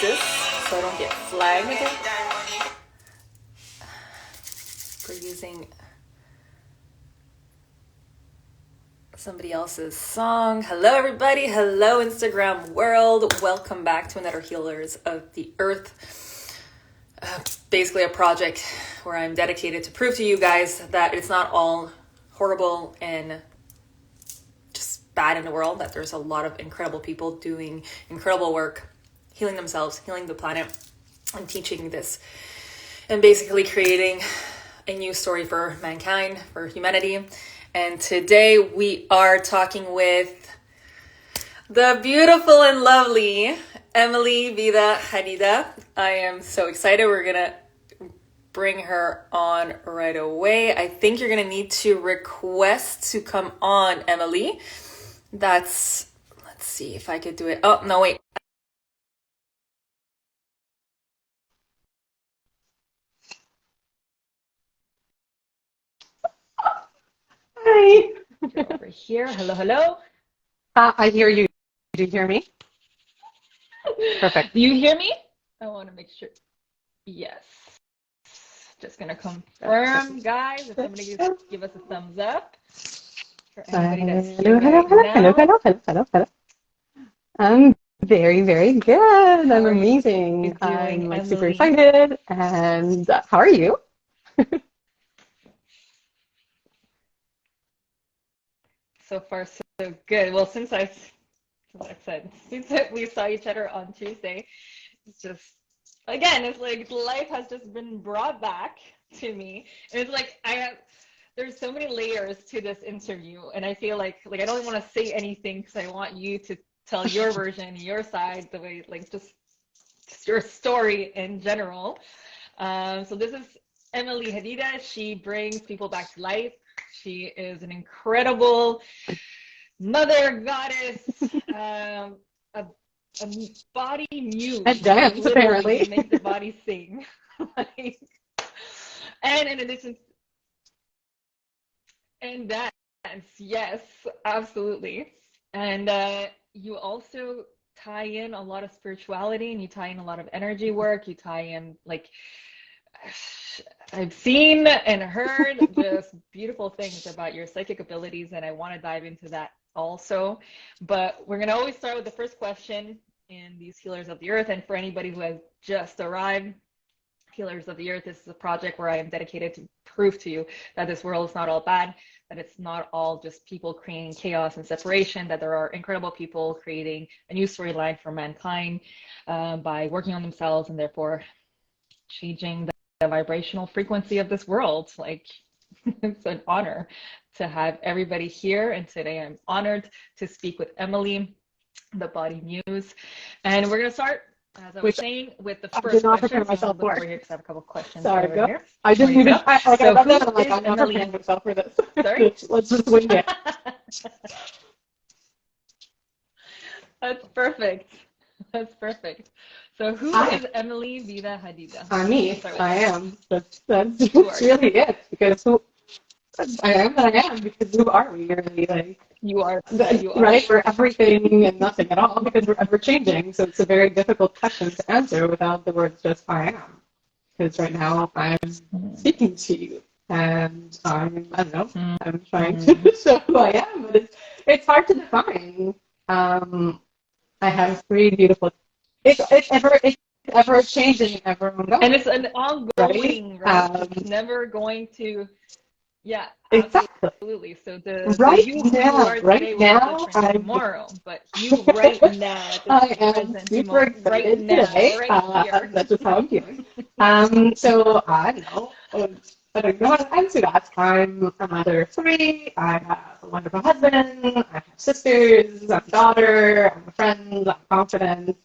sclerosis, so I don't get flagged for using somebody else's song. Hello everybody, hello Instagram world, welcome back to another Healers of the Earth. Basically a project where I'm dedicated to prove to you guys that it's not all horrible and just bad in the world, that there's a lot of incredible people doing incredible work, healing themselves, healing the planet, and teaching this, and basically creating a new story for mankind, for humanity. And today we are talking with the beautiful and lovely Emilie Hadida. I am so excited. We're going to bring her on right away. I think you're going to need to request to come on, Emilie. Let's see if I could do it. Oh, no, wait. Hi. You're over here. Hello, hello. I hear you. Do you hear me? Perfect. Do you hear me? I want to make sure. Yes. Just going to confirm, guys. If somebody could give us a thumbs up. For anybody that's here Hello. I'm very, very good. I'm amazing. I'm like super excited. And how are you? So far, so good. Well, since we saw each other on Tuesday, it's just, again, it's like life has just been brought back to me. And it's like there's so many layers to this interview, and I feel like I don't want to say anything because I want you to tell your version, your side, the way, like, just your story in general. So this is Emilie Hadida. She brings people back to life. She is an incredible mother goddess, a body muse. And dance, apparently. Make the body sing. And in addition, and dance, yes, absolutely. And you also tie in a lot of spirituality, and you tie in a lot of energy work. You tie in, like, I've seen and heard just beautiful things about your psychic abilities, and I want to dive into that also. But we're going to always start with the first question in these Healers of the Earth. And for anybody who has just arrived, Healers of the Earth, this is a project where I am dedicated to prove to you that this world is not all bad, that it's not all just people creating chaos and separation, that there are incredible people creating a new storyline for mankind by working on themselves and therefore changing the vibrational frequency of this world. Like, it's an honor to have everybody here, and today I'm honored to speak with Emilie, the Body Muse. And we're going to start, as I was saying, with the first question. I did not prepare myself for over here because I have a couple questions. Sorry, over here. I didn't even. I got that. I'm like, I'm not Emilie? preparing myself for this. Sorry? Let's just wing it. That's perfect. That's perfect. So who is Emilie Hadida? I'm me. I am. That's really it. Because I am what I am, because who are we really? Like, you are. Right? We're everything and nothing at all, because we're ever changing. So it's a very difficult question to answer without the words just I am. Because right now I'm speaking to you, and I don't know, I'm trying to show who I am, but it's hard to define. I have three beautiful. It's ever changing, ever ongoing. And it's an ongoing, right? It's never going to. Yeah, absolutely. So the you now, are today will be different tomorrow, but you right now, I am super excited today. That's just how I'm feeling. So I don't know. I don't know how to answer that. I'm a mother of three. I have a wonderful husband. I have sisters. I'm a daughter. I'm a friend. I'm confident.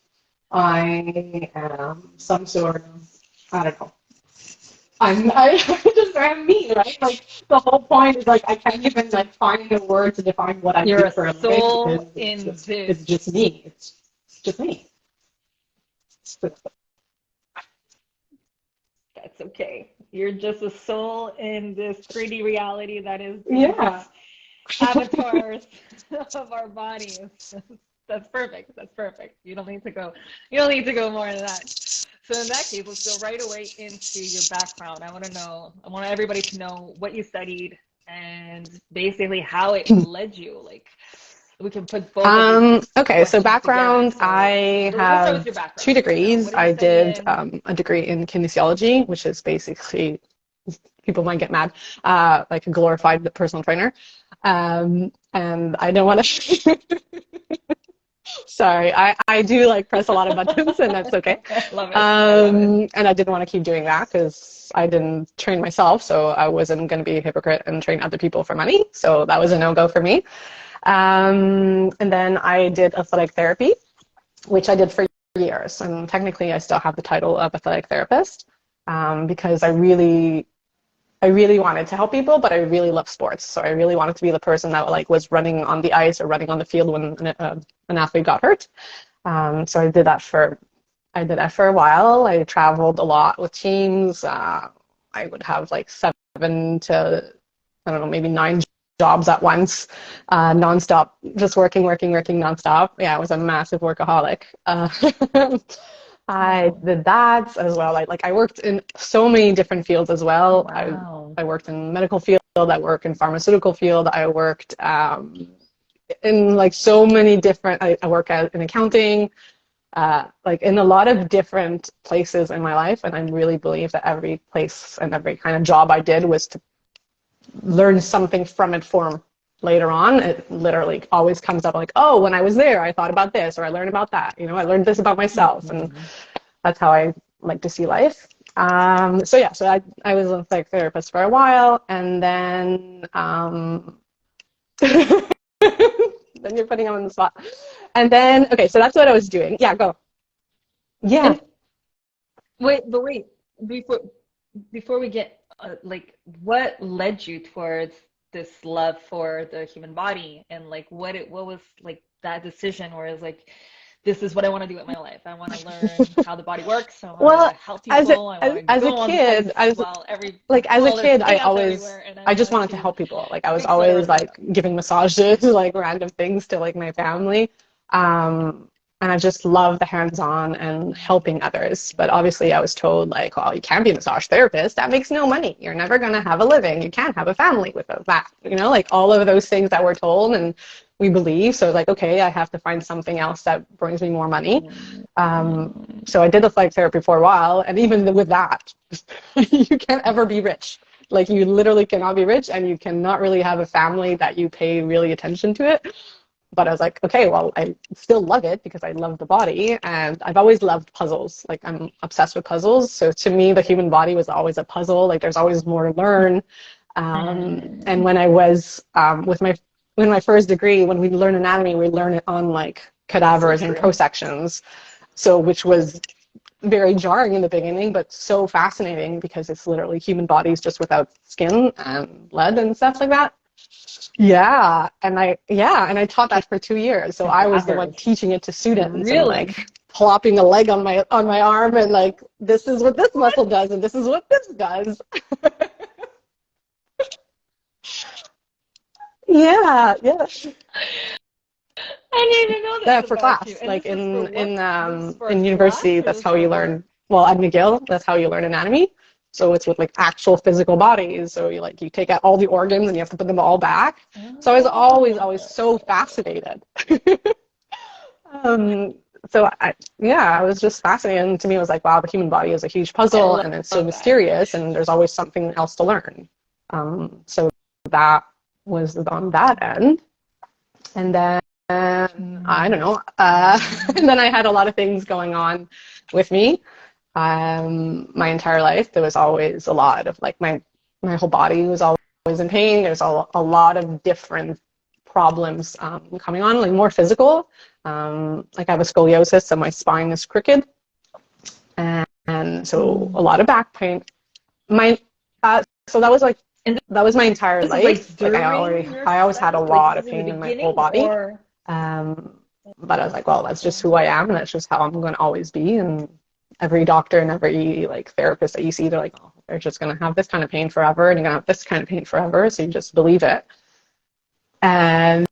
I am some sort of, I don't know. I I'm me, right? Like, the whole point is, like, I can't even, like, find a word to define what I do for a living. You're a soul in this. It's just me. It's just me. That's okay. You're just a soul in this 3D reality that is yeah. avatars of our bodies. That's perfect. That's perfect. You don't need to go. You don't need to go more than that. So in that case, let's go right away into your background. I want to know. I want everybody to know what you studied and basically how it led you. Like we can put both of these Okay, so questions background, together. So I let's start with have your two background. So degrees. what did you I study did in? a degree in kinesiology, which is basically, people might get mad, like a glorified personal trainer. And I don't want to, sorry, I do like press a lot of buttons and that's okay. Love it. I love it. And I didn't want to keep doing that because I didn't train myself, so I wasn't going to be a hypocrite and train other people for money. So that was a no-go for me. And then I did athletic therapy, which I did for years. And technically, I still have the title of athletic therapist because I really wanted to help people, but I really love sports. So I really wanted to be the person that like was running on the ice or running on the field when an athlete got hurt. So I did that for a while. I traveled a lot with teams. I would have like 7 to, I don't know, maybe 9 jobs at once, nonstop, just working nonstop. Yeah, I was a massive workaholic. I did that as well. I worked in so many different fields as well. Wow. I worked in medical field. I worked in pharmaceutical field. I worked in like so many different. I work in accounting. Like in a lot of different places in my life, and I really believe that every place and every kind of job I did was to learn something from it for later on. It literally always comes up like, oh, when I was there, I thought about this, or I learned about that. You know, I learned this about myself, and that's how I like to see life. So yeah, so I was a psych therapist for a while, and then then you're putting them on the spot. And then, okay, so that's what I was doing. Yeah, go. Yeah. And wait, before we get like, what led you towards this love for the human body, and like what was like that decision where it's like, this is what I want to do with my life. I want to learn how the body works. I want Well, to help people. I want to as a go on kid, ice while there's I chaos always, everywhere, and I I just want wanted to to help people. Like I was fix whatever always goes like on. giving massages, like random things to like my family. And I just love the hands-on and helping others. But obviously I was told like, well, you can't be a massage therapist. That makes no money. You're never going to have a living. You can't have a family without that. You know, like all of those things that we're told and we believe. So like, okay, I have to find something else that brings me more money. So I did the psych therapy for a while. And even with that, you can't ever be rich. Like you literally cannot be rich, and you cannot really have a family that you pay really attention to it. But I was like, okay, well, I still love it because I love the body, and I've always loved puzzles. Like I'm obsessed with puzzles. So to me, the human body was always a puzzle. Like there's always more to learn. And when I was with my first degree, when we learn anatomy, we learn it on like cadavers and pro-sections. So which was very jarring in the beginning, but so fascinating because it's literally human bodies just without skin and blood and stuff like that. Yeah, and I taught that for 2 years. So I was the one teaching it to students and Really? like plopping a leg on my arm and like, this is what this muscle does and this is what this does. Yeah, yeah. I didn't even know this For about you. class, And like this is for what? This is for a in university, class, or that's this is how for you what? learn. Well, at McGill, that's how you learn anatomy. So it's with like actual physical bodies. So you take out all the organs and you have to put them all back. So I was always Oh. so fascinated. um, I was just fascinated. And to me, it was like, wow, the human body is a huge I puzzle love and it's so that. mysterious and there's always something else to learn. So that was on that end. And then I don't know. And then I had a lot of things going on with me. My entire life, there was always a lot of like my whole body was always in pain. There's a lot of different problems coming on, like more physical. Like I have a scoliosis, so my spine is crooked, and so a lot of back pain. My so that was like And that was my entire this is like life. Like during your I always had a studies? Like lot this of is in the pain in my whole beginning, body. or But I was like, well, that's just who I am, and that's just how I'm going to always be. And every doctor and every like therapist that you see, they're like, oh, they're just going to have this kind of pain forever, and you're going to have this kind of pain forever. So you just believe it. And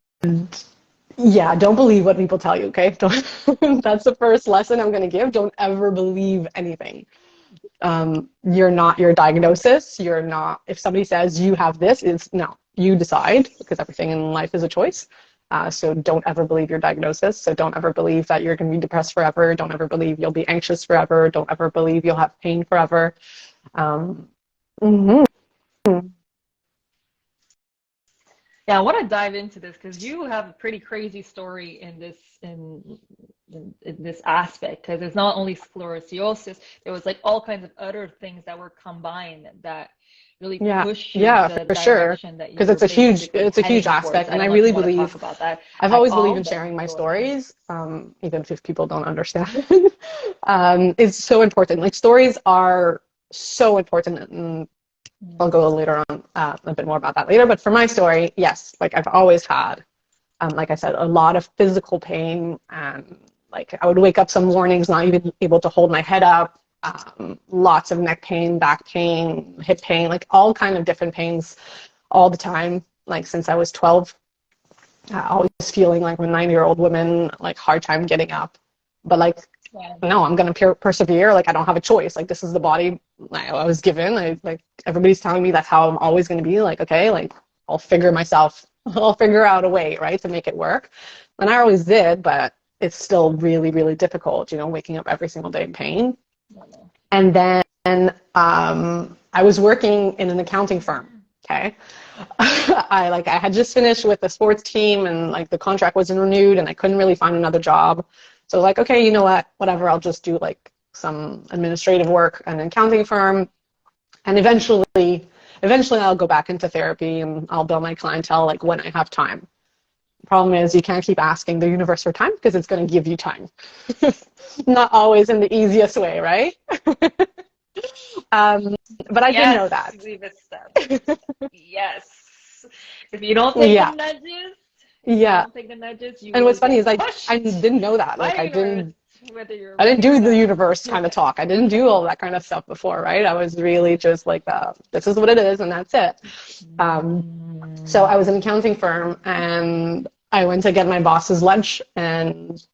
Yeah, don't believe what people tell you, okay? Don't, that's the first lesson I'm going to give. Don't ever believe anything. You're not your diagnosis. You're not, if somebody says you have this, it's no, you decide because everything in life is a choice. So don't ever believe your diagnosis. So don't ever believe that you're going to be depressed forever. Don't ever believe you'll be anxious forever. Don't ever believe you'll have pain forever. Um, mhm. Yeah, I want to dive into this because you have a pretty crazy story in this in this aspect because it's not only sclerosis, there was like all kinds of other things that were combined that really Yeah, push you yeah, the for sure. direction that Because you're basically it's a huge heading towards. aspect, I and I don't know if really you want to talk believe about that I've at always believed all, in but sharing my go ahead. stories, even if people don't understand. It's so important. Like stories are so important, and I'll Mm. go later on a bit more about that later. But for my story, yes, like I've always had, like I said, a lot of physical pain, and like I would wake up some mornings not even able to hold my head up. Lots of neck pain, back pain, hip pain, like all kind of different pains all the time. Like since I was 12, always feeling like a 9-year-old woman, like hard time getting up. But like, Yeah. no, I'm gonna persevere. Like I don't have a choice. Like this is the body I was given. I like everybody's telling me that's how I'm always gonna be. Like okay, like I'll figure myself. I'll figure out a way, right, to make it work. And I always did, but it's still really, really difficult. You know, waking up every single day in pain. And then I was working in an accounting firm. Okay, I had just finished with the sports team and like the contract wasn't renewed and I couldn't really find another job. So like, okay, you know what? Whatever, I'll just do like some administrative work at an accounting firm and eventually I'll go back into therapy and I'll build my clientele like when I have time. The problem is you can't keep asking the universe for time because it's going to give you time. Not always in the easiest way, right? Um, but I didn't Yes, know that. we've established. Yes. If you don't take the Yeah. nudges, if you Yeah. don't take the nudges, you And will what's funny get is I pushed didn't know that. by Like the universe, whether you're I didn't ready or do the not. universe kind of talk. I didn't do all that kind of stuff before, right? I was really just like, this is what it is, and that's it. Um, so I was in an accounting firm, and I went to get my boss's lunch, and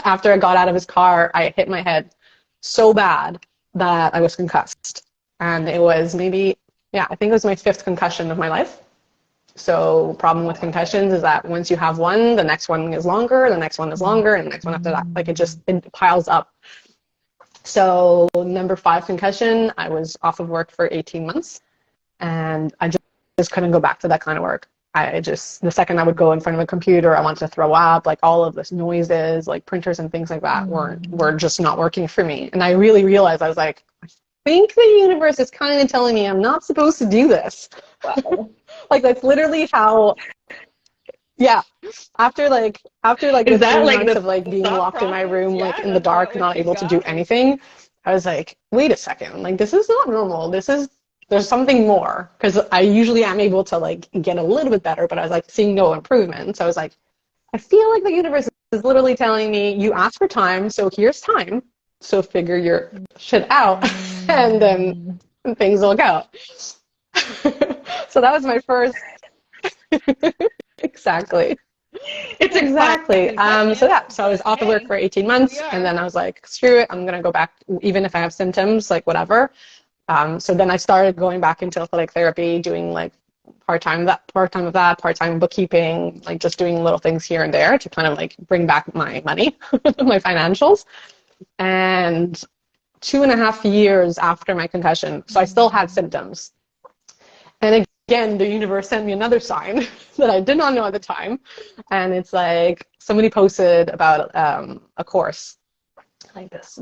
after I got out of his car, I hit my head so bad that I was concussed. And it was maybe, yeah, I think it was my 5th concussion of my life. So problem with concussions is that once you have one, the next one is longer, the next one is longer, and the next one after that. Like it piles up. So number 5 concussion, I was off of work for 18 months and I just couldn't go back to that kind of work. I just, the second I would go in front of a computer, I wanted to throw up, like all of this noises, like printers and things like that were just not working for me. And I really realized, I was like, I think the universe is kind of telling me I'm not supposed to do this. Wow. Like that's literally how, yeah. After like Is the that 3 like months the of like being thought locked in my process? room, like Yeah, in the that's dark, what not you able to do got? anything, I was like, wait a second, like this is not normal. There's something more. Because I usually am able to like get a little bit better, but I was like seeing no improvement. So I was like, I feel like the universe is literally telling me, you asked for time, so here's time. So figure your shit out and then Mm. things will go. So that was my first. Exactly. It's a five Exactly. So concussions, yeah, so I was but off of work for hey, 18 here we months, and are. then I was like, screw it, I'm gonna go back, even if I have symptoms, like whatever. So then I started going back into athletic therapy, doing like part-time bookkeeping, like just doing little things here and there to kind of like bring back my money, my financials. And 2.5 years after my concussion, so I still had symptoms. And again, the universe sent me another sign that I did not know at the time. And it's like somebody posted about a course like this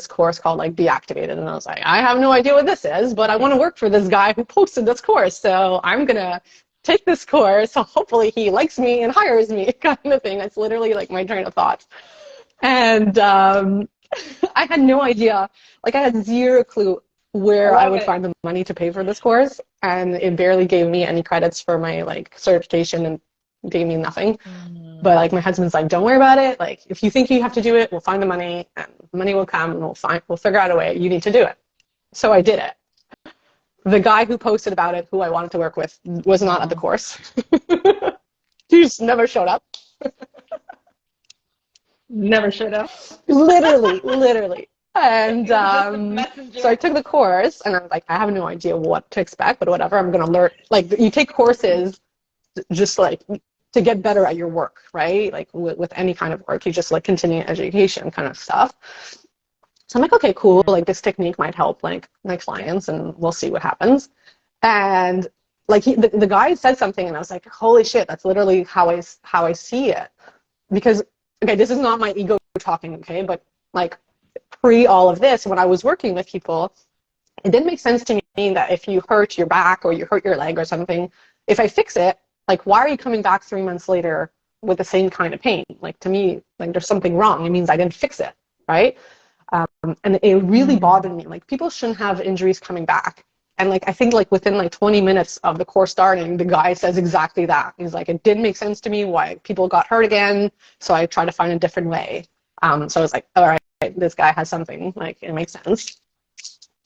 course called like Be Activated. And I was like, I have no idea what this is, but I want to work for this guy who posted this course. So I'm going to take this course. So hopefully he likes me and hires me kind of thing. That's literally like my train of thought. And I had no idea. Like I had zero clue I where I love would it. find the money to pay for this course, and it barely gave me any credits for my like certification and gave me nothing. But like my husband's like, don't worry about it. Like if you think you have to do it, we'll find the money, and money will come, and we'll figure out a way. You need to do it. So I did it. The guy who posted about it, who I wanted to work with, was not at the Wow. course. He just never showed up. Never should have. Literally. And It was just a messenger. so I took the course, and I was like, I have no idea what to expect, but whatever, I'm gonna learn. Like, you take courses just like to get better at your work, right? Like with any kind of work, you just like continuing education kind of stuff. So I'm like, okay, cool. Like this technique might help like my clients, and we'll see what happens. And like the guy said something, and I was like, holy shit, that's literally how I see it. Because okay, this is not my ego talking, okay, but like pre all of this, when I was working with people, it didn't make sense to me that if you hurt your back or you hurt your leg or something, if I fix it, like, why are you coming back 3 months later with the same kind of pain? Like, to me, like, there's something wrong. It means I didn't fix it, right? And it really bothered me. Like, people shouldn't have injuries coming back. And, like, I think, like, within, like, 20 minutes of the course starting, the guy says exactly that. He's like, it didn't make sense to me why people got hurt again, so I tried to find a different way. So I was like, all right, this guy has something. Like, it makes sense.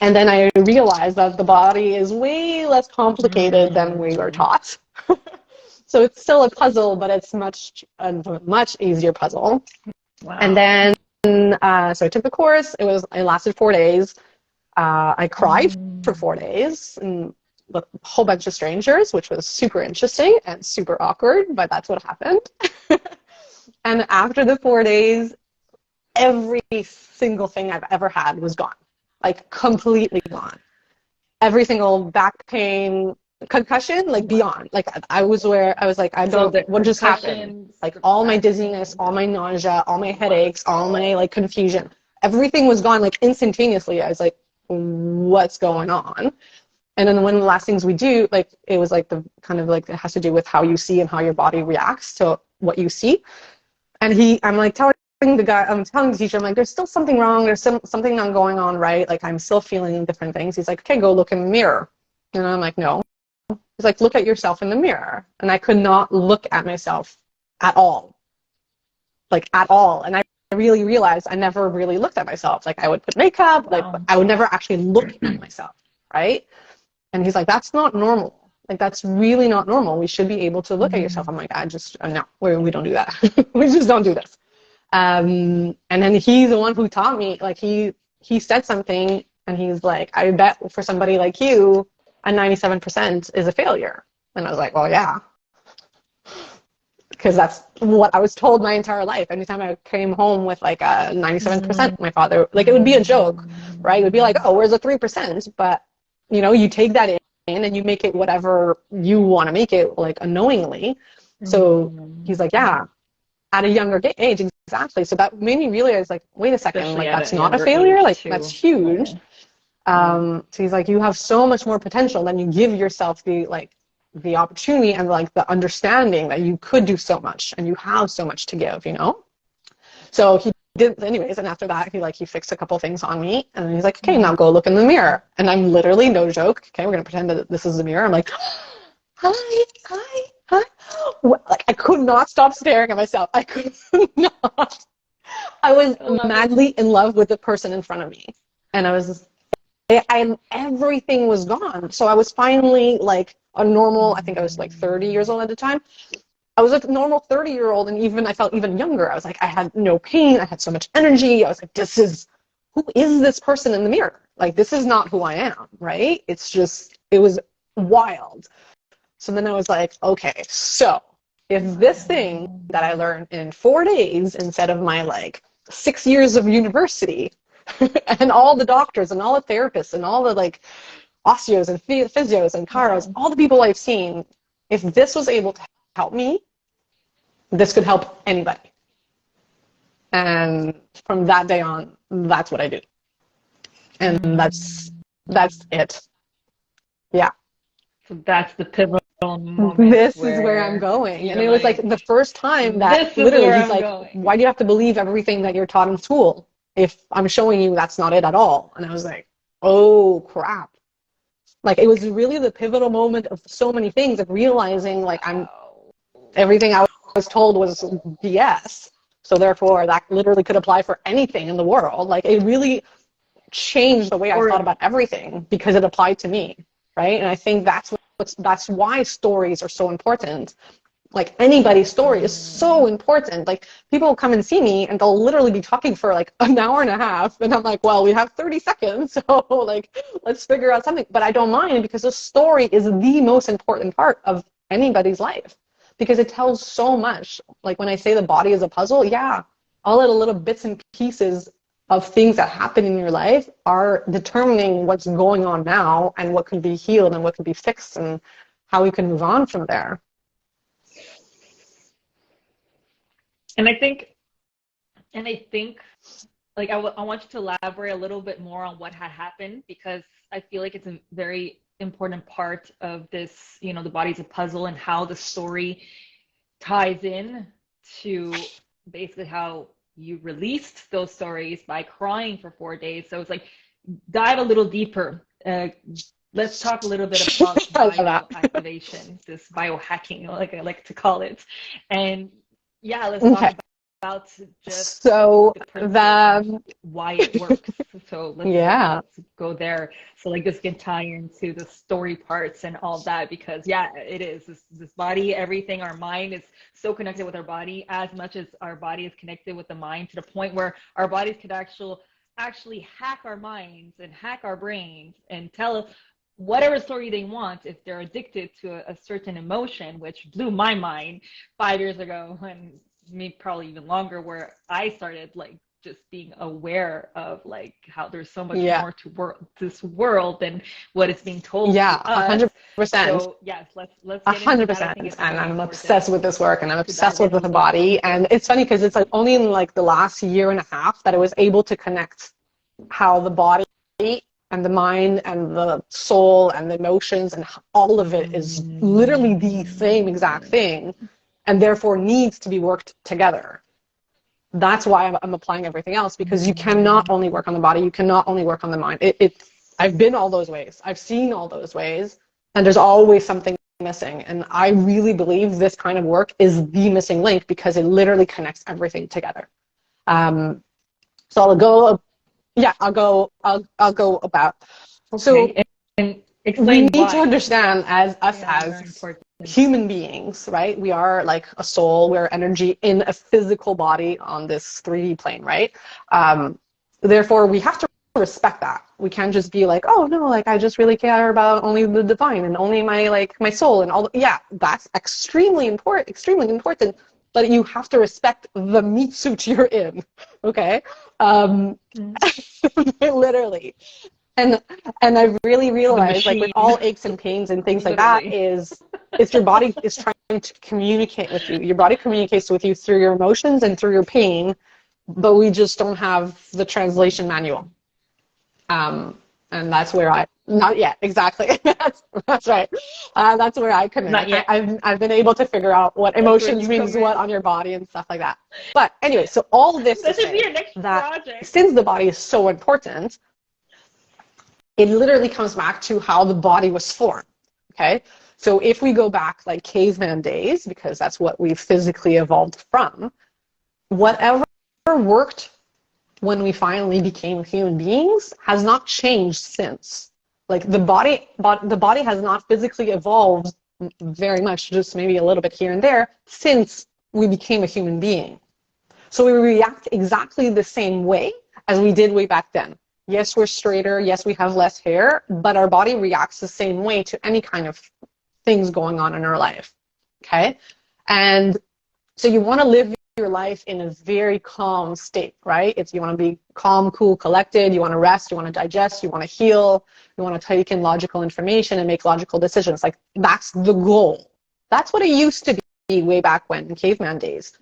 And then I realized that the body is way less complicated than we were taught. So it's still a puzzle, but it's a much easier puzzle. Wow. And then, so I took the course. It lasted 4 days. I cried for 4 days and with a whole bunch of strangers, which was super interesting and super awkward, but that's what happened. And after the 4 days, every single thing I've ever had was gone, like completely gone. Every single back pain, concussion, like beyond. Like I was like, I don't know what just happened. Like all my dizziness, all my nausea, all my headaches, all my like confusion, everything was gone like instantaneously. I was like, what's going on? And then one of the last things we do, like it was like the kind of like it has to do with how you see and how your body reacts to what you see. And I'm like telling the teacher, I'm like, there's still something wrong. There's something not going on right. Like I'm still feeling different things. He's like, okay, go look in the mirror. And I'm like, no. He's like, look at yourself in the mirror. And I could not look at myself at all. Like at all. And I really realized I never really looked at myself. Like I would put makeup, like I would never actually look at myself, right? And he's like, that's not normal. Like that's really not normal. We should be able to look at yourself. I'm like, no, we don't do that. We just don't do this. And then he's the one who taught me, like he said something and he's like, I bet for somebody like you, a 97% is a failure. And I was like, well, yeah. Because that's what I was told my entire life. Anytime I came home with like a 97%, my father, like it would be a joke, right? It would be like, oh, where's the 3%? But, you know, you take that in and you make it whatever you want to make it, like unknowingly. So he's like, yeah, at a younger age, exactly. So that made me realize, like, wait a second, especially like that's not a failure, like too. That's huge. So he's like, you have so much more potential than you give yourself the opportunity and like the understanding that you could do so much and you have so much to give, you know? So he did anyways, and after that he fixed a couple things on me and he's like, okay, now go look in the mirror. And I'm literally, no joke, okay, we're gonna pretend that this is the mirror. I'm like, hi. Like I could not stop staring at myself. I could not. I was madly in love with the person in front of me. And everything was gone. So I was finally like a normal, I think I was like 30 years old at the time. I was a normal 30-year-old, and I felt even younger. I was like, I had no pain. I had so much energy. I was like, who is this person in the mirror? Like, this is not who I am, right? It was wild. So then I was like, okay, so if this thing that I learned in 4 days instead of my like 6 years of university and all the doctors and all the therapists and all the like osteos and physios and chiros, all the people I've seen, if this was able to help me, this could help anybody. And from that day on, that's what I do. And that's it. Yeah. So that's the pivotal moment. This is where I'm going. And it was like the first time that literally he's like, why do you have to believe everything that you're taught in school if I'm showing you that's not it at all? And I was like, oh crap. Like it was really the pivotal moment of so many things, of realizing like everything I was told was BS. So therefore that literally could apply for anything in the world. Like it really changed the way I thought about everything because it applied to me, right? And I think that's why stories are so important. Like anybody's story is so important. Like people come and see me and they'll literally be talking for like an hour and a half. And I'm like, well, we have 30 seconds. So like, let's figure out something. But I don't mind because the story is the most important part of anybody's life because it tells so much. Like when I say the body is a puzzle, yeah, all the little bits and pieces of things that happen in your life are determining what's going on now and what can be healed and what can be fixed and how we can move on from there. And I think, like, I want you to elaborate a little bit more on what had happened, because I feel like it's a very important part of this, you know, the body's a puzzle and how the story ties in to basically how you released those stories by crying for 4 days. So it's like, dive a little deeper. Let's talk a little bit about bioactivation, this biohacking, like I like to call it. And yeah, let's talk about just why it works. So let's go there. So like this can tie into the story parts and all that, because yeah, it is this body, everything, our mind is so connected with our body as much as our body is connected with the mind, to the point where our bodies could actually hack our minds and hack our brains and tell whatever story they want if they're addicted to a certain emotion, which blew my mind 5 years ago, and maybe probably even longer, where I started like just being aware of like how there's so much more to this world than what is being told. Yeah, 100%. So yes, let's get 100%. And I'm obsessed with this work, and I'm obsessed with the body. And it's funny because it's like only in like the last year and a half that I was able to connect how the body and the mind and the soul and the emotions and all of it is literally the same exact thing, and therefore needs to be worked together. That's why I'm applying everything else, because you cannot only work on the body, you cannot only work on the mind. I've been all those ways, I've seen all those ways, and there's always something missing. And I really believe this kind of work is the missing link, because it literally connects everything together. So I'll go about. Okay. So and we need to understand as human beings, right? We are like a soul, we're energy in a physical body on this 3D plane, right? Therefore, we have to respect that. We can't just be like, oh no, like I just really care about only the divine and only my soul and all. Yeah, that's extremely important. But you have to respect the meat suit you're in, okay? Literally. And I've really realized, like with all aches and pains and things like that, it's your body is trying to communicate with you. Your body communicates with you through your emotions and through your pain, but we just don't have the translation manual. And that's where not yet, exactly. that's right. That's where I come in. Not yet. I've been able to figure out what emotions means what on your body and stuff like that. But anyway, so all this to say that since the body is so important, it literally comes back to how the body was formed, okay? So if we go back like caveman days, because that's what we physically evolved from, whatever worked when we finally became human beings has not changed since. Like the body has not physically evolved very much, just maybe a little bit here and there, since we became a human being. So we react exactly the same way as we did way back then. Yes, we're straighter. Yes, we have less hair, but our body reacts the same way to any kind of things going on in our life, okay? And so you want to live your life in a very calm state, right? You want to be calm, cool, collected. You want to rest. You want to digest. You want to heal. You want to take in logical information and make logical decisions. Like, that's the goal. That's what it used to be way back when, in caveman days.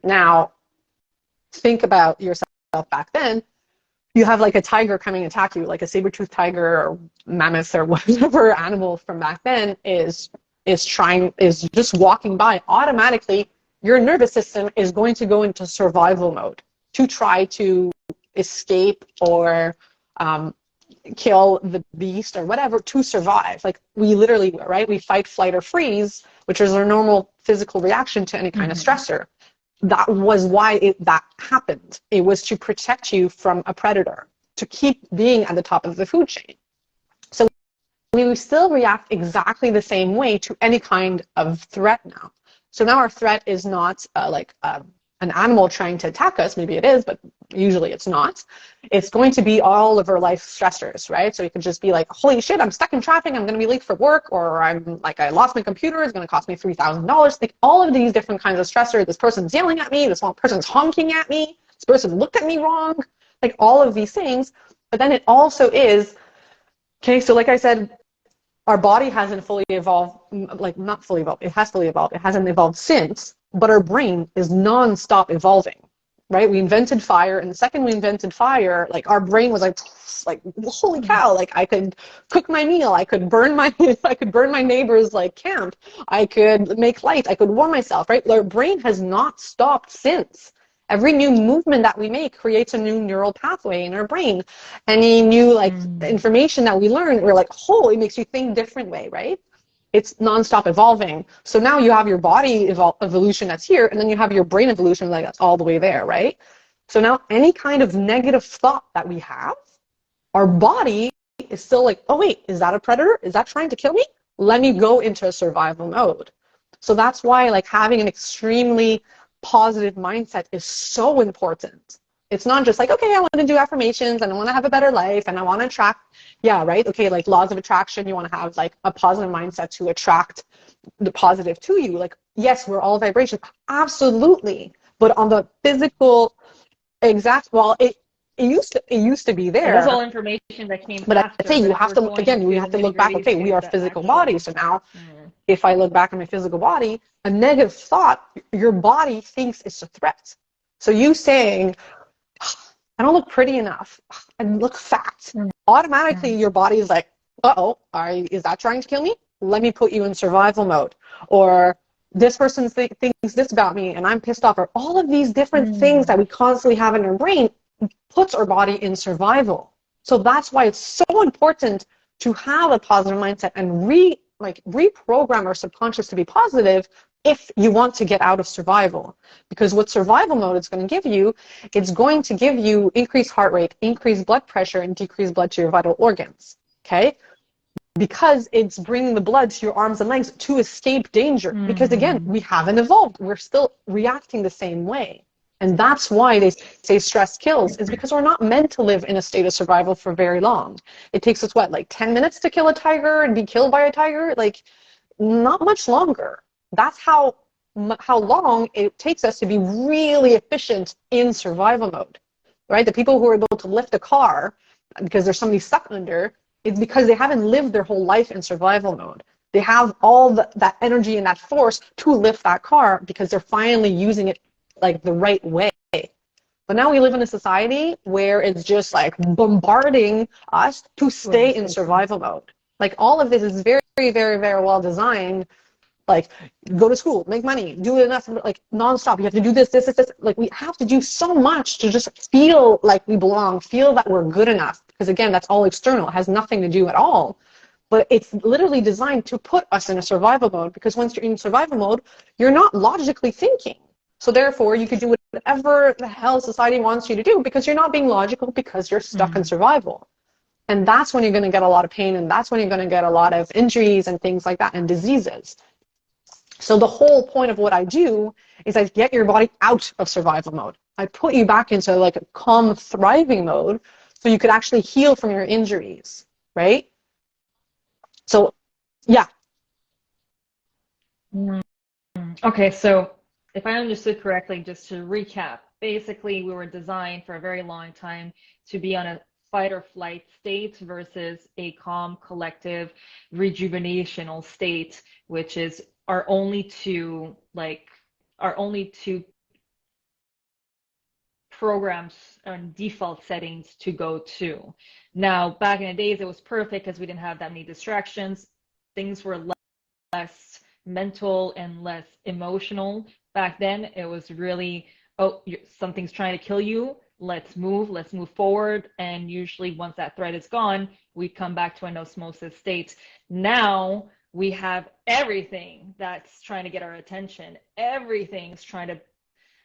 Now, think about yourself back then. You have like a tiger coming to attack you, like a saber-toothed tiger or mammoth or whatever animal from back then is just walking by. Automatically, your nervous system is going to go into survival mode to try to escape or kill the beast or whatever to survive. Like we literally, right? We fight, flight, or freeze, which is our normal physical reaction to any kind of stressor. That was why that happened. It was to protect you from a predator, to keep being at the top of the food chain. So we still react exactly the same way to any kind of threat now. So now our threat is not an animal trying to attack us. Maybe it is, but usually it's not. It's going to be all of our life stressors, right? So it could just be like, holy shit, I'm stuck in traffic, I'm going to be late for work, or I'm like, I lost my computer, it's going to cost me $3,000. Like all of these different kinds of stressors. This person's yelling at me, this one person's honking at me, this person looked at me wrong, like all of these things. But then it also is, okay, so like I said, our body hasn't fully evolved, like not fully evolved, it has fully evolved, it hasn't evolved since, but our brain is non-stop evolving, right? We invented fire, and the second we invented fire, like our brain was like holy cow, like I could cook my meal, I could burn my neighbor's like camp, I could make light, I could warm myself, right? Our brain has not stopped since. Every new movement that we make creates a new neural pathway in our brain. Any new like information that we learn, we're like, oh, it makes you think different way, right? It's nonstop evolving. So now you have your body evolution that's here, and then you have your brain evolution like that's all the way there, right? So now any kind of negative thought that we have, our body is still like, oh wait, is that a predator? Is that trying to kill me? Let me go into a survival mode. So that's why like having an extremely positive mindset is so important. It's not just like, okay, I want to do affirmations and I want to have a better life and I want to attract, yeah, right? Okay, like laws of attraction, you want to have like a positive mindset to attract the positive to you. Like, yes, we're all vibration, absolutely. But on the physical exact, well, it used to be there. That's all information that came but after. I say you have to, again, we have to look back, okay, we are physical bodies. So now if I look back at my physical body, a negative thought, your body thinks it's a threat. So you saying, I don't look pretty enough, I look fat, automatically your body is like, uh-oh, is that trying to kill me? Let me put you in survival mode. Or this person thinks this about me and I'm pissed off. Or all of these different things that we constantly have in our brain puts our body in survival. So that's why it's so important to have a positive mindset and reprogram our subconscious to be positive if you want to get out of survival. Because what survival mode is going to give you, it's going to give you increased heart rate, increased blood pressure, and decreased blood to your vital organs. Okay? Because it's bringing the blood to your arms and legs to escape danger. Because again, we haven't evolved. We're still reacting the same way. And that's why they say stress kills, is because we're not meant to live in a state of survival for very long. It takes us, what, like 10 minutes to kill a tiger and be killed by a tiger? Like, not much longer. That's how long it takes us to be really efficient in survival mode, right? The people who are able to lift a car because there's somebody stuck under, it's because they haven't lived their whole life in survival mode. They have all that energy and that force to lift that car because they're finally using it like the right way. But now we live in a society where it's just like bombarding us to stay in survival mode. Like all of this is very, very, very well designed. Like go to school, make money, do enough, like nonstop. You have to do this. Like we have to do so much to just feel like we belong, feel that we're good enough. Because again, that's all external. It has nothing to do at all. But it's literally designed to put us in a survival mode, because once you're in survival mode, you're not logically thinking. So therefore, you could do whatever the hell society wants you to do because you're not being logical, because you're stuck in survival. And that's when you're going to get a lot of pain, and that's when you're going to get a lot of injuries and things like that, and diseases. So the whole point of what I do is I get your body out of survival mode. I put you back into like a calm, thriving mode so you could actually heal from your injuries, right? So, yeah. Okay, so if I understood correctly, just to recap, basically we were designed for a very long time to be on a fight or flight state versus a calm, collective, rejuvenational state, which is our only two programs and default settings to go to. Now, back in the days, it was perfect because we didn't have that many distractions. Things were less mental and less emotional. Back then, it was really, oh, something's trying to kill you. Let's move forward. And usually once that threat is gone, we come back to an osmosis state. Now we have everything that's trying to get our attention. Everything's trying to,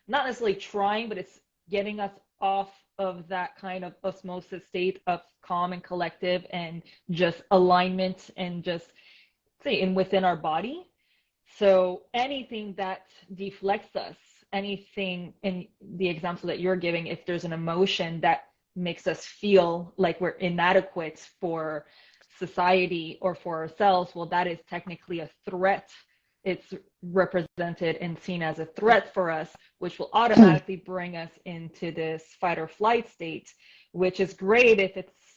not necessarily trying, but it's getting us off of that kind of osmosis state of calm and collective and just alignment and just say in within our body. So anything that deflects us, anything in the example that you're giving, if there's an emotion that makes us feel like we're inadequate for society or for ourselves, well, that is technically a threat. It's represented and seen as a threat for us, which will automatically bring us into this fight or flight state, which is great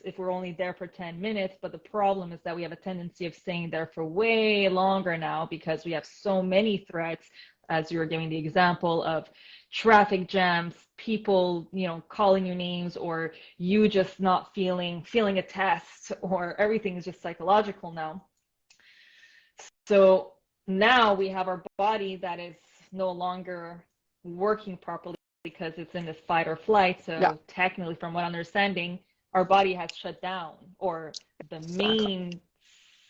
if we're only there for 10 minutes, but the problem is that we have a tendency of staying there for way longer now because we have so many threats, as you were giving the example of traffic jams, people, calling you names, or you just not feeling a test, or everything is just psychological now. So now we have our body that is no longer working properly because it's in this fight or flight. So technically, from what I'm understanding, our body has shut down, or the main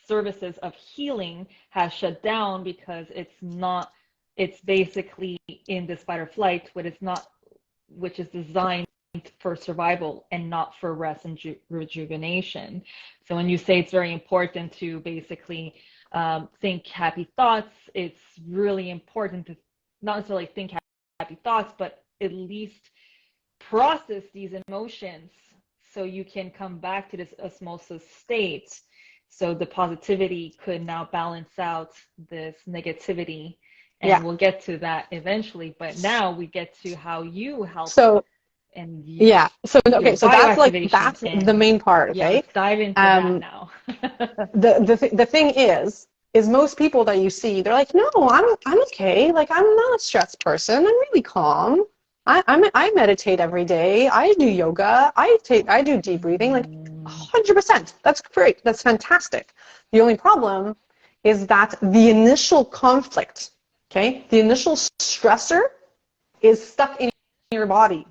services of healing has shut down because it's basically in this fight or flight, which is designed for survival and not for rest and rejuvenation. So when you say it's very important to basically think happy thoughts, it's really important to not necessarily think happy thoughts, but at least process these emotions so you can come back to this osmosis state. So the positivity could now balance out this negativity. And we'll get to that eventually. But now we get to how you help. So that's the main part. Okay. Yeah, let's dive into that now. the thing is most people that you see, they're like, no, I'm okay. Like, I'm not a stressed person. I'm really calm. I meditate every day. I do yoga. I do deep breathing. Like 100%. That's great. That's fantastic. The only problem is that the initial conflict, okay, the initial stressor is stuck in your body.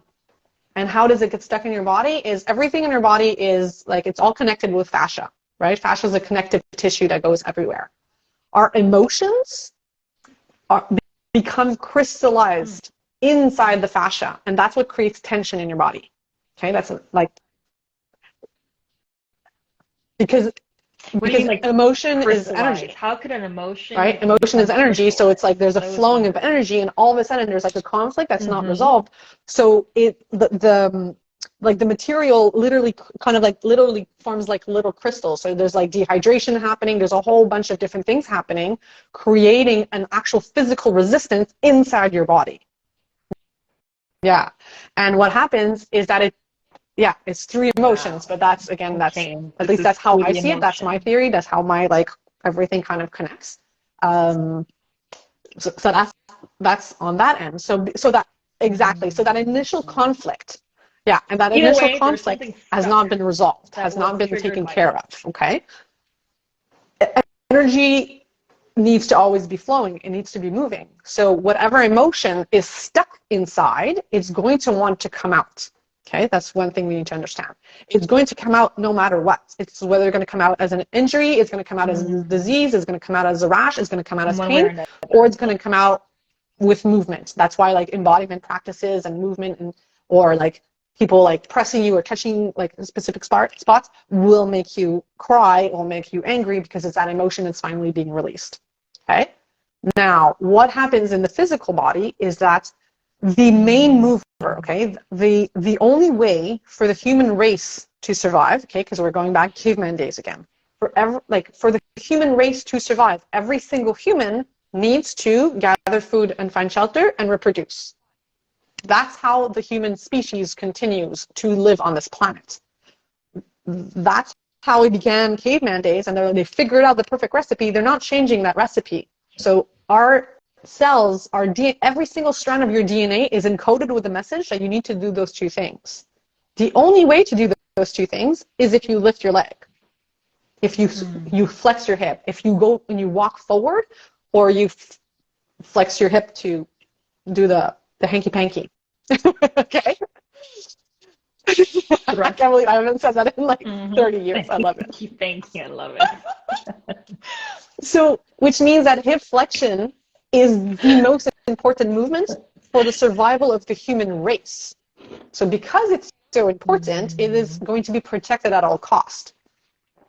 And how does it get stuck in your body? Is everything in your body is like, it's all connected with fascia, right? Fascia is a connective tissue that goes everywhere. Our emotions become crystallized inside the fascia, and that's what creates tension in your body. Okay, that's because emotion is energy. How could an emotion? Right, emotion is energy, so it's like there's a flowing of energy, and all of a sudden there's like a conflict that's not resolved. So the material literally forms like little crystals. So there's like dehydration happening. There's a whole bunch of different things happening, creating an actual physical resistance inside your body. Yeah, and what happens is that it's three emotions, but that's at least that's how I see it. That's my theory. That's how my everything kind of connects. So that's on that end. So that initial conflict. Yeah, and that initial conflict has not been resolved, has not been taken care of, okay? Energy needs to always be flowing. It needs to be moving. So whatever emotion is stuck inside, it's going to want to come out, okay? That's one thing we need to understand. It's going to come out no matter what. It's whether it's going to come out as an injury, it's going to come out as a disease, it's going to come out as a rash, it's going to come out as pain, or it's going to come out with movement. That's why embodiment practices and movement or people pressing you or touching specific spots will make you cry or make you angry because it's that emotion that's finally being released. Okay? Now, what happens in the physical body is that the main mover, okay, the only way for the human race to survive, okay, because we're going back caveman days again, for the human race to survive, every single human needs to gather food and find shelter and reproduce. That's how the human species continues to live on this planet. That's how we began caveman days, and they figured out the perfect recipe. They're not changing that recipe. So our cells, every single strand of your DNA is encoded with a message that you need to do those two things. The only way to do those two things is if you lift your leg, if you flex your hip, if you go and you walk forward, or you flex your hip to do the hanky-panky. Okay? I can't believe I haven't said that in 30 years. I love it. Thank you. I love it. So, which means that hip flexion is the most important movement for the survival of the human race. So because it's so important, it is going to be protected at all cost.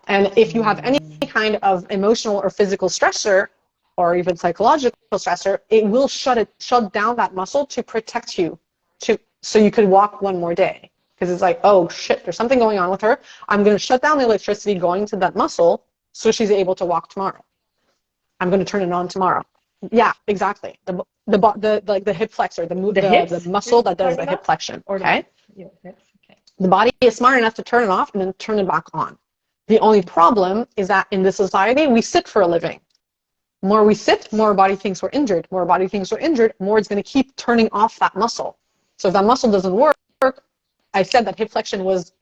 And if you have any kind of emotional or physical stressor, or even psychological stressor, it will shut down that muscle to protect you, so you could walk one more day. Because it's like, oh shit, there's something going on with her. I'm going to shut down the electricity going to that muscle so she's able to walk tomorrow. I'm going to turn it on tomorrow. Yeah, exactly. The hip flexor, the muscle that does the hip flexion. Okay. Yeah, hips. Okay. The body is smart enough to turn it off and then turn it back on. The only problem is that in this society, we sit for a living. More we sit, more our body thinks we're injured. More our body thinks we're injured, more it's going to keep turning off that muscle. So if that muscle doesn't work, I said that hip flexion was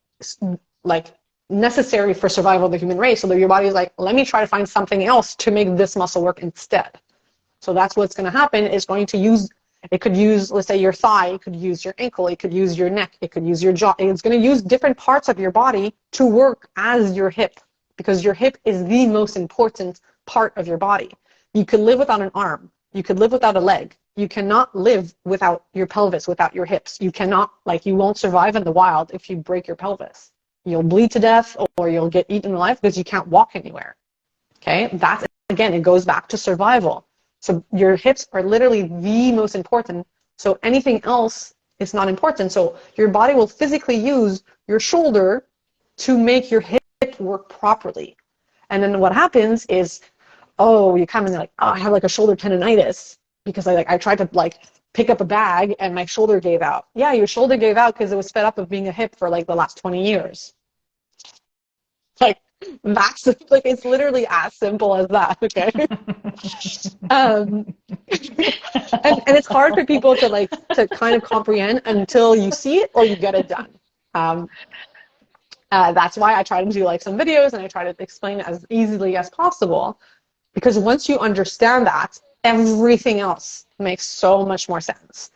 like necessary for survival of the human race. So that your body is like, let me try to find something else to make this muscle work instead. So that's what's going to happen. It's going to use, it could use, let's say, your thigh, it could use your ankle, it could use your neck, it could use your jaw. It's going to use different parts of your body to work as your hip, because your hip is the most important part of your body. You could live without an arm. You could live without a leg. You cannot live without your pelvis, without your hips. You cannot, like, you won't survive in the wild if you break your pelvis. You'll bleed to death or you'll get eaten alive because you can't walk anywhere. Okay? That's, again, it goes back to survival. So your hips are literally the most important. So anything else is not important. So your body will physically use your shoulder to make your hip work properly. And then what happens is, oh, you come in like, oh, I have like a shoulder tendonitis because I tried to like pick up a bag and my shoulder gave out. Yeah, your shoulder gave out because it was fed up of being a hip for like the last 20 years. Like, that's like, it's literally as simple as that, okay? And it's hard for people to kind of comprehend until you see it or you get it done. That's why I try to do like some videos and I try to explain it as easily as possible, because once you understand that, everything else makes so much more sense.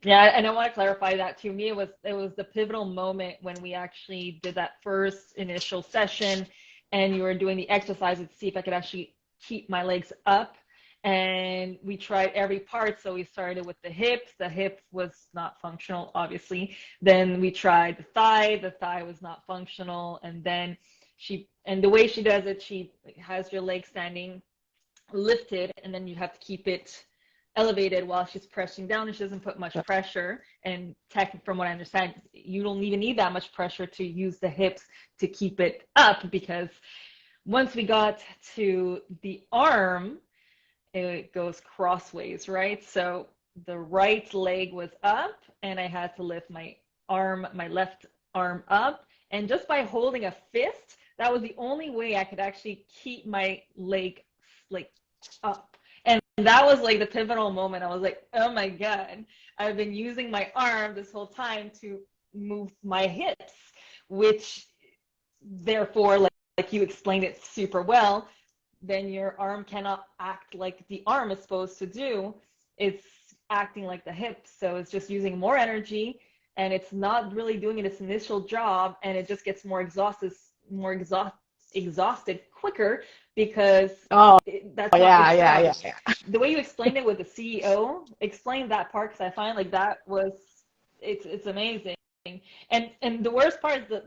Yeah, and I want to clarify that to me, it was the pivotal moment when we actually did that first initial session and you were doing the exercises to see if I could actually keep my legs up. And we tried every part. So we started with the hips. The hip was not functional, obviously. Then we tried the thigh. The thigh was not functional. And then the way she does it, she has your leg standing lifted, and then you have to keep it elevated while she's pressing down, and she doesn't put much pressure. And from what I understand, you don't even need that much pressure to use the hips to keep it up, because once we got to the arm, it goes crossways, right? So the right leg was up and I had to lift my left arm up. And just by holding a fist, that was the only way I could actually keep my leg like up. And that was like the pivotal moment. I was like, oh my God, I've been using my arm this whole time to move my hips, which therefore, like you explained it super well, then your arm cannot act like the arm is supposed to do. It's acting like the hip. So it's just using more energy and it's not really doing its initial job, and it just gets more exhausted quicker, because that's yeah. The way you explained it with the CEO, explain that part, because I find like that was it's amazing. And the worst part is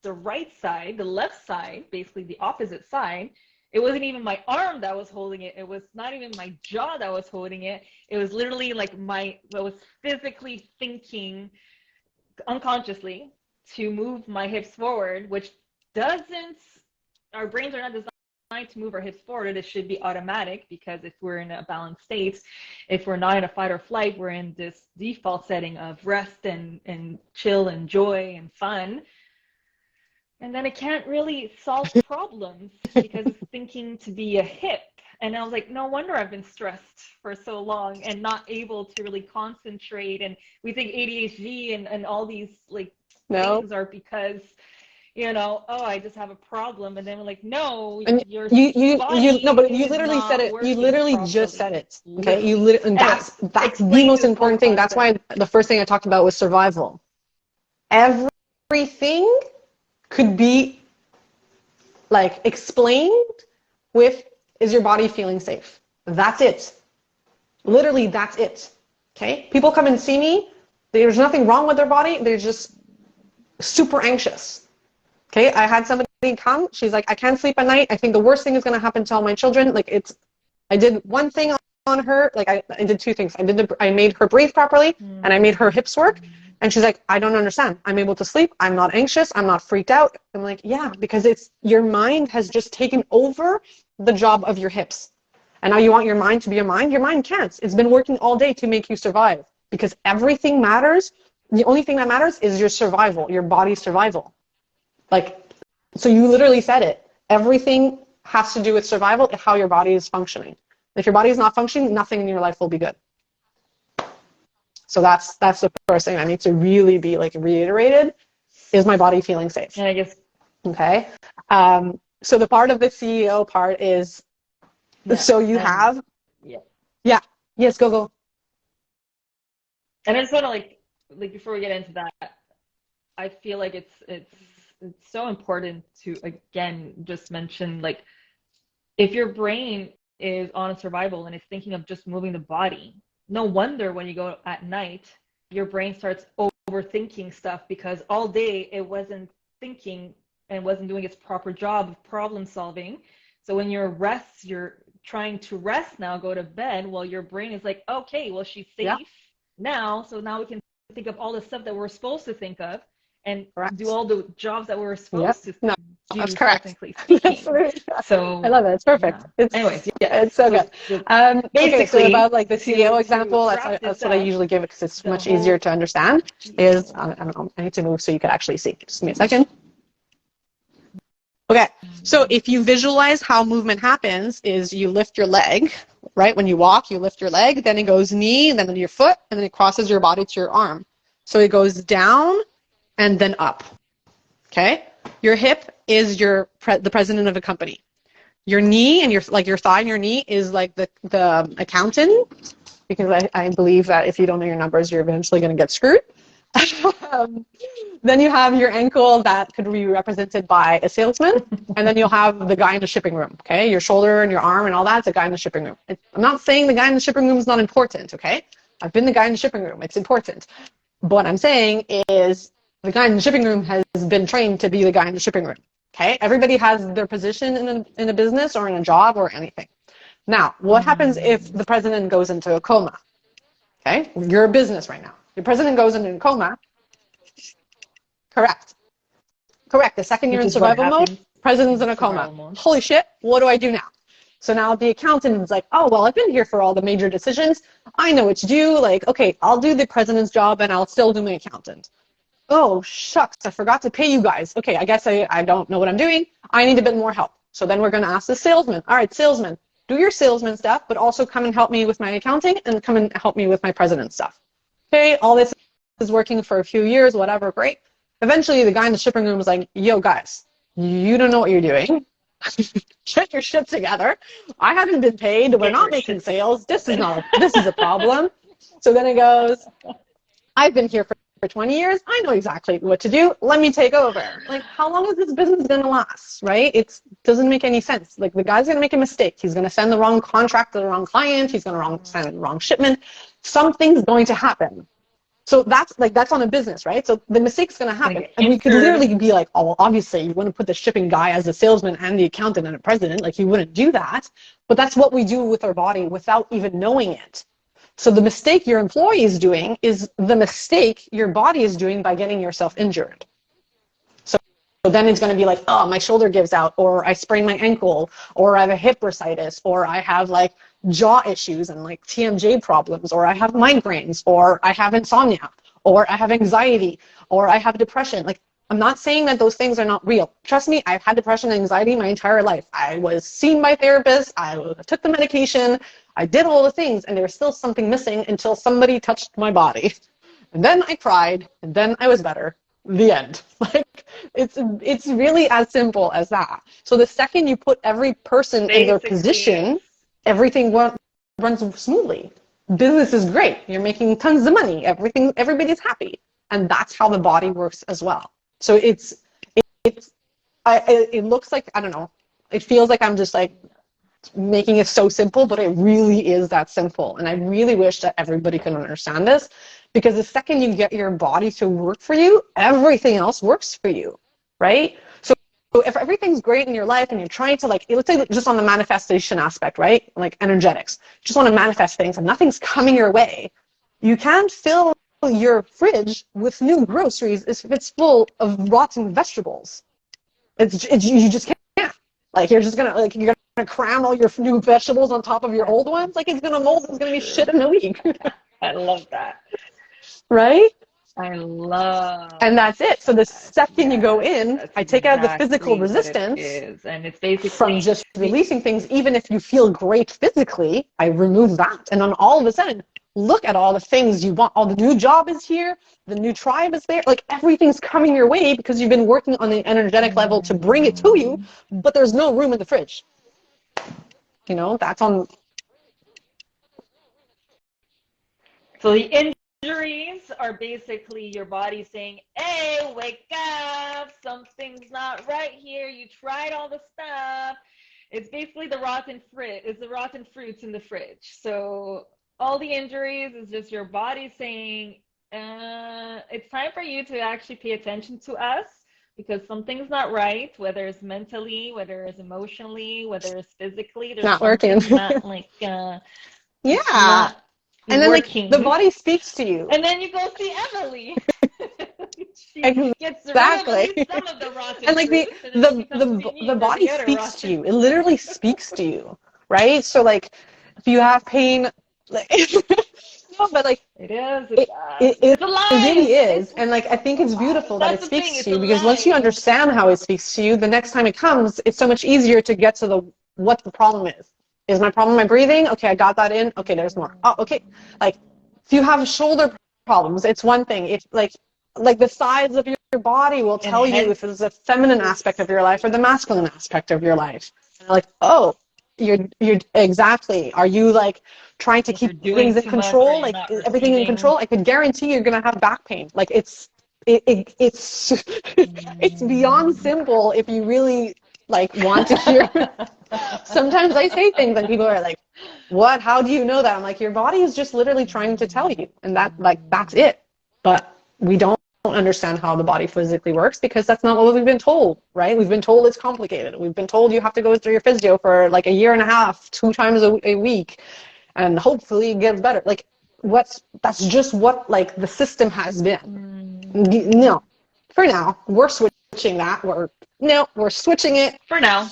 the right side, the left side, basically the opposite side, it wasn't even my arm that was holding it. It was not even my jaw that was holding it. It was literally like I was physically thinking unconsciously to move my hips forward, which our brains are not designed to move our hips forward. It should be automatic, because if we're in a balanced state, if we're not in a fight or flight, we're in this default setting of rest and chill and joy and fun. And then it can't really solve problems because it's thinking to be a hip. And I was like, no wonder I've been stressed for so long and not able to really concentrate. And we think ADHD and all these like things are because, I just have a problem. And then we're like, no, but you literally said it. You literally just said it. Okay, and that's the most important thing. That's why the first thing I talked about was survival. Everything could be like explained with, is your body feeling safe? That's it. Literally, that's it. Okay? People come and see me. There's nothing wrong with their body. They're just super anxious. Okay, I had somebody come. She's like, I can't sleep at night. I think the worst thing is going to happen to all my children. Like I did one thing on her. Like I did two things. I made her breathe properly, and I made her hips work. And she's like, I don't understand. I'm able to sleep. I'm not anxious. I'm not freaked out. I'm like, yeah, because it's your mind has just taken over the job of your hips. And now you want your mind to be a mind? Your mind can't. It's been working all day to make you survive because everything matters. The only thing that matters is your survival, your body's survival. Like, so you literally said it. Everything has to do with survival and how your body is functioning. If your body is not functioning, nothing in your life will be good. So that's the first thing that needs to really be like reiterated. Is my body feeling safe? And I guess. Okay. So the part of the CEO part is, so you have. Yeah. Yeah. Yes. Go. And I just want to like before we get into that, I feel like it's so important to again just mention like if your brain is on a survival and it's thinking of just moving the body, no wonder when you go at night your brain starts overthinking stuff because all day it wasn't thinking and wasn't doing its proper job of problem solving. So when you're trying to rest now, go to bed, well your brain is like, okay, well she's safe now, so now we can think of all the stuff that we're supposed to think of and do all the jobs that we're supposed to do. That's correct. So I love it. It's perfect. Yeah. Anyways, it's so good. Basically, so about like the CEO example, that's what I usually give it because it's much easier to understand. Is I don't know. I need to move so you can actually see. Just give me a second. Okay. So if you visualize how movement happens, is you lift your leg, right? When you walk, you lift your leg, then it goes knee, and then your foot, and then it crosses your body to your arm. So it goes down and then up. Okay. Your hip is the president of a company. Your knee and your thigh and your knee is like the accountant, because I believe that if you don't know your numbers, you're eventually going to get screwed. Then you have your ankle that could be represented by a salesman, and then you'll have the guy in the shipping room. Okay, your shoulder and your arm and all that's a guy in the shipping room. I'm not saying the guy in the shipping room is not important. Okay, I've been the guy in the shipping room. It's important. But what I'm saying is the guy in the shipping room has been trained to be the guy in the shipping room. Okay, everybody has their position in a business or in a job or anything. Now, what happens if the president goes into a coma? Okay, you're a business right now. Your president goes into a coma. Correct. The second you're in survival mode, president's in a coma. Holy shit, what do I do now? So now the accountant is like, oh, well, I've been here for all the major decisions. I know what to do. Like, okay, I'll do the president's job and I'll still do my accountant. Oh, shucks, I forgot to pay you guys. Okay, I guess I don't know what I'm doing. I need a bit more help. So then we're going to ask the salesman. All right, salesman, do your salesman stuff, but also come and help me with my accounting and come and help me with my president stuff. Okay, all this is working for a few years, whatever, great. Eventually, the guy in the shipping room was like, yo, guys, you don't know what you're doing. Get your shit together. I haven't been paid. We're not making sales. This is a problem. So then it goes, I've been here for 20 years. I know exactly what to do. Let me take over. Like, how long is this business going to last, right? It doesn't make any sense. Like, the guy's going to make a mistake. He's going to send the wrong contract to the wrong client. He's going to send the wrong shipment. Something's going to happen. So that's on a business, right? So the mistake's going to happen. And we could literally be like, oh, well, obviously you wouldn't put the shipping guy as a salesman and the accountant and a president. Like, you wouldn't do that. But that's what we do with our body without even knowing it. So the mistake your employee is doing is the mistake your body is doing by getting yourself injured. So then it's going to be like, oh, my shoulder gives out, or I sprain my ankle, or I have a hip bursitis, or I have like jaw issues and like TMJ problems, or I have migraines, or I have insomnia, or I have anxiety, or I have depression. Like, I'm not saying that those things are not real. Trust me, I've had depression and anxiety my entire life. I was seen by therapists, I took the medication, I did all the things, and there was still something missing until somebody touched my body. And then I cried, and then I was better. The end. Like, it's really as simple as that. So the second you put every person in their position, everything runs smoothly. Business is great. You're making tons of money. Everybody's happy. And that's how the body works as well. So it looks like, I don't know, it feels like I'm just like making it so simple, but it really is that simple. And I really wish that everybody could understand this, because the second you get your body to work for you, everything else works for you, right? if everything's great in your life and you're trying to, like, let's say just on the manifestation aspect, right? Like energetics, you just want to manifest things and nothing's coming your way. You can't fill your fridge with new groceries if it's full of rotten vegetables. You just can't. Like, you're gonna cram all your new vegetables on top of your old ones. Like, it's gonna mold. It's gonna be shit in a week. I love that. Right? I love. And that's it. So the second you go in, I take out the physical resistance, and it's basically from just releasing things. Even if you feel great physically, I remove that, and then all of a sudden, look at all the things you want. All the new job is here, the new tribe is there. Like, everything's coming your way because you've been working on the energetic level to bring it to you, but there's no room in the fridge. You know, that's on. So the injuries are basically your body saying, hey, wake up, something's not right here, you tried all the stuff. It's basically the rotten fruit. It's the rotten fruits in the fridge. So all the injuries is just your body saying, it's time for you to actually pay attention to us, because something's not right, whether it's mentally, whether it's emotionally, whether it's physically. There's not working. Not like, yeah. Not and then, working. like, the body speaks to you. And then you go see Emilie. She gets exactly. rid of some of the rotten and like the body speaks to you. It literally speaks to you, right? So, like, if you have pain, like, no, but like it is. It really is. And like, I think it's beautiful that it speaks to you, because once you understand how it speaks to you, the next time it comes, it's so much easier to get to what the problem is. Is my problem my breathing? Okay, I got that in. Okay, there's more. Oh, okay. Like, if you have shoulder problems, it's one thing. If like the size of your body will tell you if it's a feminine aspect of your life or the masculine aspect of your life. And like, oh, you're exactly. Are you like trying to keep things in control? Like, everything in control? I could guarantee you're gonna have back pain. Like, it's it's beyond simple if you really like want to hear. Sometimes I say things and people are like, what? How do you know that? I'm like, your body is just literally trying to tell you, and that's it. But we don't understand how the body physically works, because that's not what we've been told, right? We've been told it's complicated. We've been told you have to go through your physio for like a year and a half, 2 times a week, and hopefully it gets better. Like, that's just what like the system has been. No, for now we're switching that. We're switching it for now.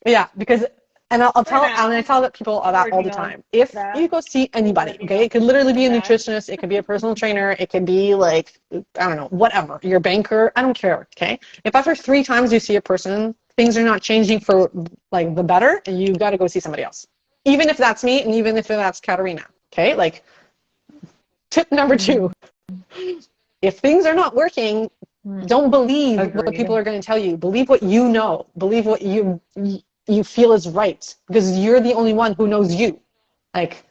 Yeah, because, and I tell people that all the time. If you go see anybody, okay, it could literally be a nutritionist, it could be a personal trainer, it could be like, I don't know, whatever, your banker, I don't care, okay? If after 3 times you see a person, things are not changing for like the better, and you got to go see somebody else. Even if that's me, and even if that's Katarina, okay? Like, tip number 2, if things are not working, don't believe what people are going to tell you. Believe what you know. Believe what you feel is right, because you're the only one who knows you. Like,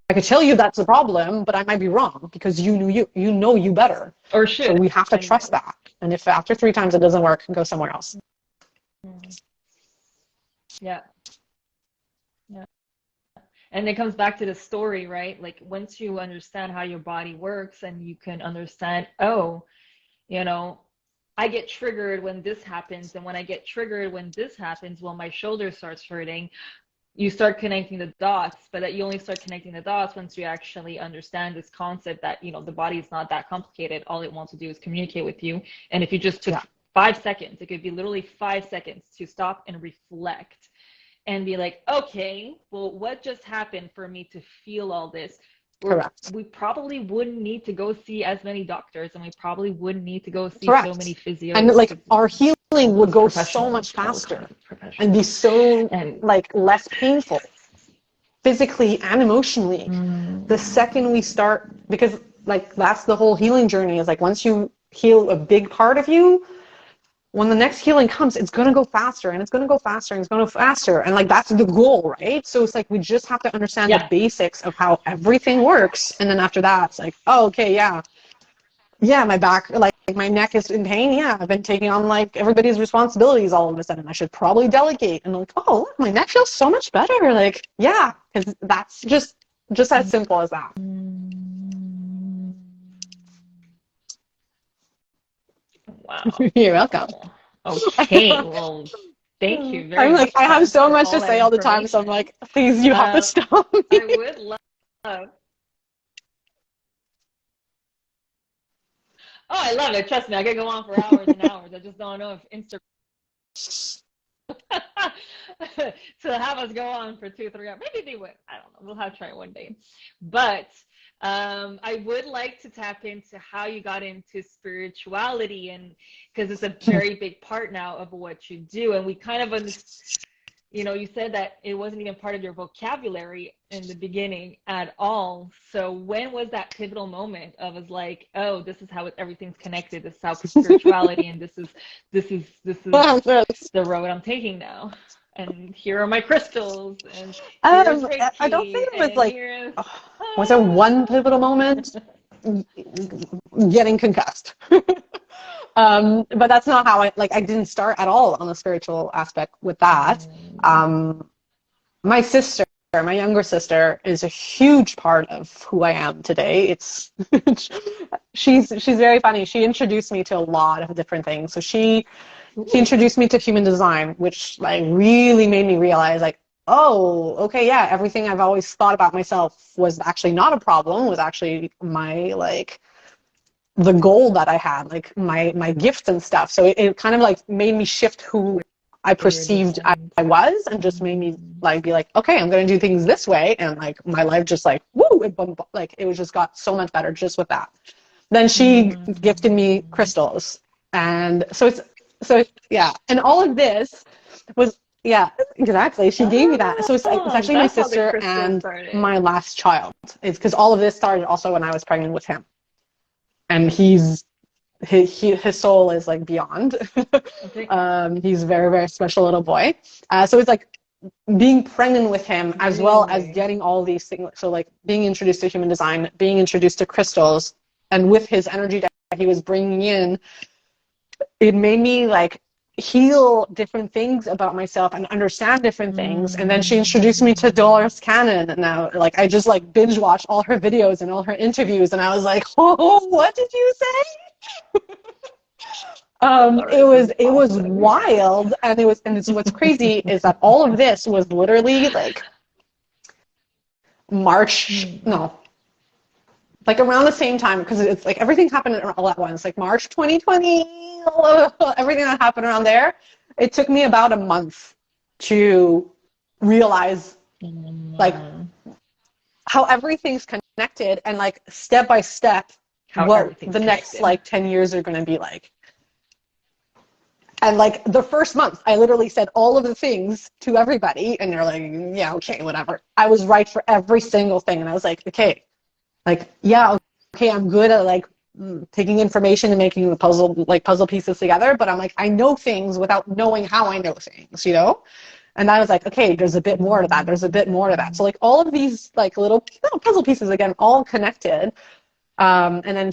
I could tell you that's the problem, but I might be wrong, because you know you better. Or should. So we have to trust that. And if after 3 times it doesn't work, go somewhere else. Yeah. And it comes back to the story, right? Like, once you understand how your body works, and you can understand, oh, you know, I get triggered when this happens, and when I get triggered when this happens, well, my shoulder starts hurting. You start connecting the dots, but that you only start connecting the dots once you actually understand this concept that, you know, the body is not that complicated. All it wants to do is communicate with you. And if you just took 5 seconds, it could be literally 5 seconds to stop and reflect and be like, okay, well, what just happened for me to feel all this? Correct. We probably wouldn't need to go see as many doctors, and we probably wouldn't need to go see so many physios. And like, our healing would go so much faster and be so like less painful physically and emotionally. The second we start, because like that's the whole healing journey, is like, once you heal a big part of you, when the next healing comes, it's going to go faster, and it's going to go faster, and it's going to go faster. And like, that's the goal, right? So it's like, we just have to understand the basics of how everything works. And then after that, it's like, oh, okay, yeah, my back, like my neck is in pain. Yeah, I've been taking on like everybody's responsibilities all of a sudden. I should probably delegate. And like, oh, look, my neck feels so much better. Like, yeah, because that's just as simple as that. Wow. You're welcome. Okay, well, thank you I'm very like, much I have so for much to all that say all the time, so I'm information. like, please, you have to Um, stop I me. would love. Oh, I love it. Trust me, I could go on for hours and hours. I just don't know if Instagram to have us go on for 2 or 3 hours. Maybe they would. I don't know. We'll have to try it one day. But I would like to tap into how you got into spirituality, and because it's a very big part now of what you do. And we kind of you said that it wasn't even part of your vocabulary in the beginning at all. So when was that pivotal moment of us like, oh, this is how everything's connected. This is how spirituality, and this is the road I'm taking now. And here are my crystals, and here's I don't think Reiki, it was and like, here's was there one pivotal moment? Getting concussed. But that's not how I didn't start at all on the spiritual aspect with that. Um, my sister, my younger sister, is a huge part of who I am today. It's she's very funny. She introduced me to a lot of different things. So she introduced me to Humain Design, which like really made me realize like, oh, okay, yeah, everything I've always thought about myself was actually not a problem, was actually my like the goal that I had, like my gifts and stuff. So it kind of like made me shift who I where you're perceived destined. I was, and just made me like be like, okay, I'm gonna do things this way, and like my life just like woo, like it was just got so much better just with that. Then she gifted me crystals, and so yeah, and all of this was yeah, exactly. She gave me that. So it's Oh, actually my that's how the sister crystals and started. my last child. It's because all of this started also when I was pregnant with him, and his soul is like beyond. Okay. He's a very, very special little boy. So it's like being pregnant with him as well as Really? getting all these things. So like being introduced to Humain Design, being introduced to crystals, and with his energy that he was bringing in, it made me like heal different things about myself and understand different things. And then she introduced me to Dolores Cannon, and now like I just like binge watched all her videos and all her interviews, and I was like, oh, what did you say? Dolores is It was awesome. wild, and it's what's crazy is that all of this was literally like March, no, like around the same time, because it's like everything happened all at once, like March 2020, everything that happened around there. It took me about a month to realize like how everything's connected, and like step by step How what everything's the next connected. like 10 years are going to be like. And like the first month, I literally said all of the things to everybody, and they're like, yeah, okay, whatever. I was right for every single thing. And I was like, okay, like, yeah, okay, I'm good at like taking information and making the puzzle pieces together. But I'm like, I know things without knowing how I know things, you know? And I was like, okay, there's a bit more to that. There's a bit more to that. So like all of these like little puzzle pieces, again, all connected. And then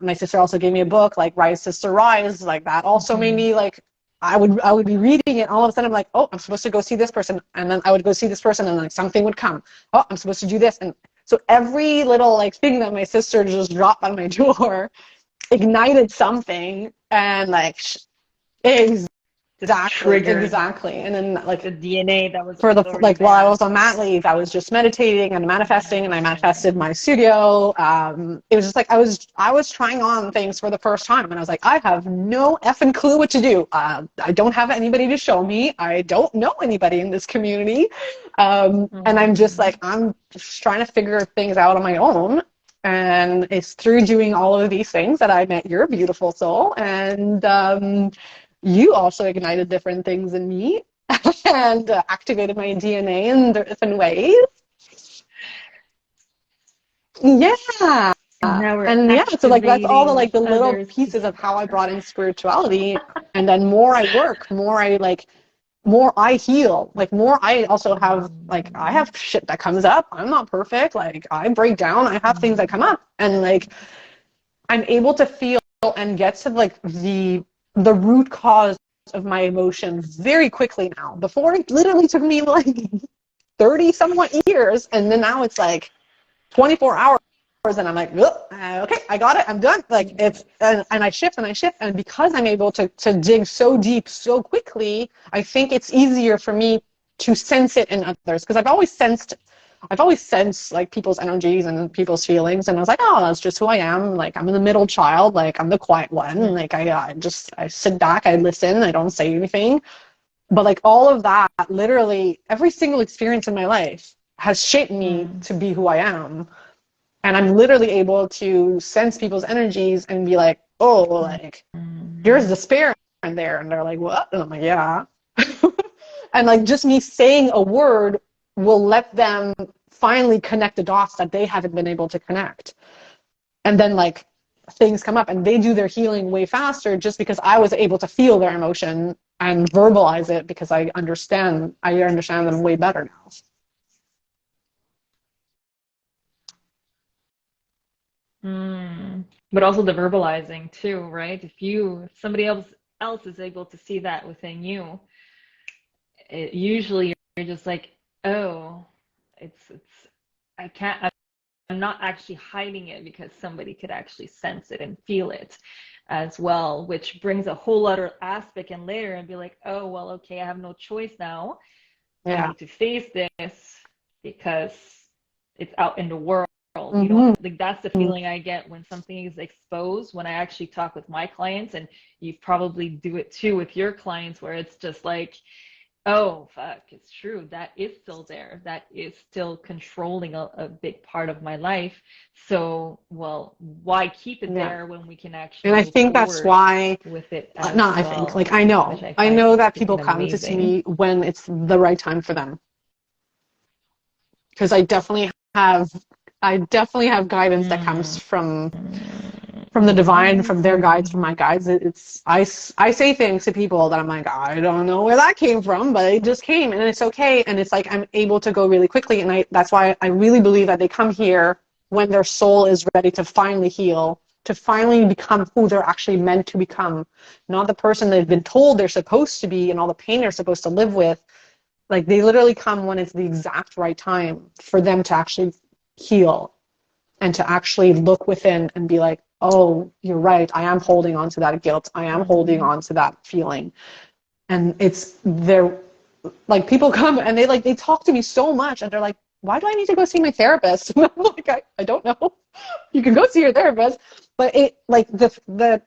my sister also gave me a book, like Rise Sister Rise, like that also made me like, I would be reading it, and all of a sudden I'm like, oh, I'm supposed to go see this person. And then I would go see this person, and like something would come. Oh, I'm supposed to do this. And so every little like thing that my sister just dropped on my door ignited something, and like, Just triggered exactly. And then like the DNA that was for the already like while I there. was on mat leave, I was just meditating and manifesting, and I manifested my studio. It was just like I was trying on things for the first time, and I was like, I have no effing clue what to do. I don't have anybody to show me. I don't know anybody in this community, and I'm just trying to figure things out on my own. And it's through doing all of these things that I met your beautiful soul, and you also ignited different things in me and activated my DNA in different ways. Yeah. And now we're And yeah, so like that's all the activating like the little others pieces of how I together. brought in spirituality. And then more I work, more I heal. Like more I also have like I have shit that comes up. I'm not perfect. Like I break down. I have things that come up. And like I'm able to feel and get to like the root cause of my emotions very quickly now. Before it literally took me like 30 somewhat years, and then now it's like 24 hours and I'm like, okay, I got it, I'm done. Like it's, and I shift, and because I'm able to dig so deep so quickly, I think it's easier for me to sense it in others, because I've always sensed like people's energies and people's feelings, and I was like, oh, that's just who I am. Like I'm the middle child, like I'm the quiet one. Like I sit back, I listen, I don't say anything. But like all of that, literally every single experience in my life has shaped me to be who I am. And I'm literally able to sense people's energies and be like, oh, like, here's despair in there. And they're like, what? And I'm like, yeah. And like just me saying a word will let them finally connect the dots that they haven't been able to connect. And then like things come up and they do their healing way faster just because I was able to feel their emotion and verbalize it, because I understand them way better now. But also the verbalizing too, right? If somebody else is able to see that within you, usually you're just like, oh, it's I'm not actually hiding it, because somebody could actually sense it and feel it as well, which brings a whole other aspect in later and be like, oh, well, okay, I have no choice now. I need to face this because it's out in the world. You know, like that's the feeling I get when something is exposed, when I actually talk with my clients, and you probably do it too with your clients, where it's just like, oh, fuck, it's true. That is still there. That is still controlling a big part of my life. So, well, why keep it there when we can actually and I think that's why with it I think, like, I know that people come to see me when it's the right time for them. Because I definitely have guidance that comes from the divine, from their guides, from my guides. I say things to people that I'm like, I don't know where that came from, but it just came, and it's okay. And it's like I'm able to go really quickly, and that's why I really believe that they come here when their soul is ready to finally heal, to finally become who they're actually meant to become, not the person they've been told they're supposed to be and all the pain they're supposed to live with. Like they literally come when it's the exact right time for them to actually heal and to actually look within and be like, oh, you're right, I am holding on to that guilt, I am holding on to that feeling. And they're like, people come and they talk to me so much, and they're like, why do I need to go see my therapist? And I'm like, I don't know. You can go see your therapist, but it like the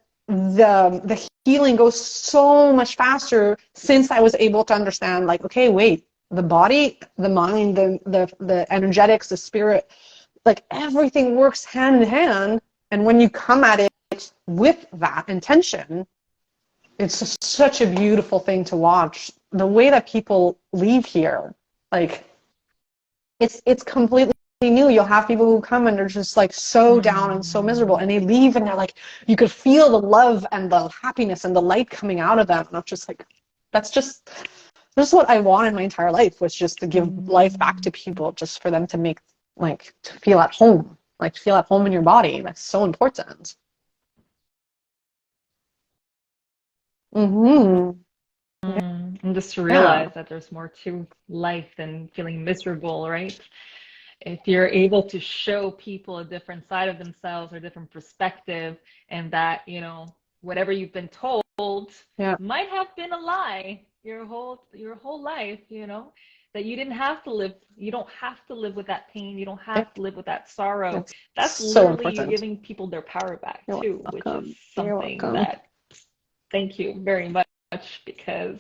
healing goes so much faster since I was able to understand, like, okay, wait, the body, the mind, the energetics, the spirit, like everything works hand in hand. And when you come at it with that intention, it's just such a beautiful thing to watch. The way that people leave here, like it's completely new. You'll have people who come and they're just like so down and so miserable, and they leave and they're like, you could feel the love and the happiness and the light coming out of them. And I'm just like, that's just what I wanted in my entire life, was just to give life back to people, just for them to make, like, to feel at home, like feel at home in your body. That's so important. And just to realize that there's more to life than feeling miserable, right? If you're able to show people a different side of themselves or a different perspective, and that, you know, whatever you've been told might have been a lie your whole life, you know, that you don't have to live with that pain, you don't have to live with that sorrow. That's so literally important. You're giving people their power back too, which is something that, thank you very much, because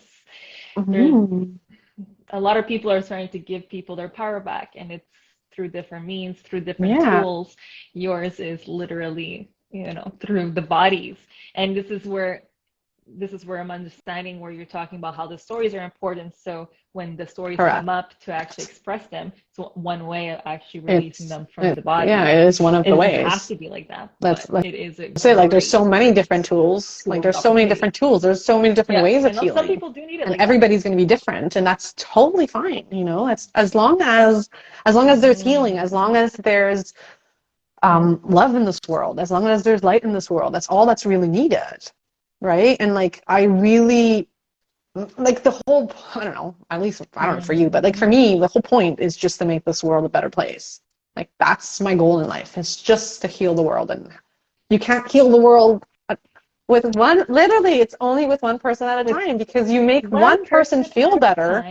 a lot of people are starting to give people their power back, and it's through different means, through different tools. Yours is literally, you know, through the bodies. And this is where I'm understanding where you're talking about how the stories are important. So when the stories come up, to actually express them, so one way of actually releasing them from the body. Yeah, it is one of the ways. It doesn't have to be like that. That's like, it is like there's so many different tools. Like there's so many different tools. There's so many different ways of healing. Some people do need it. And everybody's going to be different, and that's totally fine. You know, it's as long as there's healing, as long as there's love in this world, as long as there's light in this world, that's all that's really needed. Right? And like, I really, like, the whole, I don't know, at least, I don't know for you, but like for me, the whole point is just to make this world a better place. Like, that's my goal in life. It's just to heal the world. And you can't heal the world with one, literally, it's only with one person at a time, because you make one person feel better.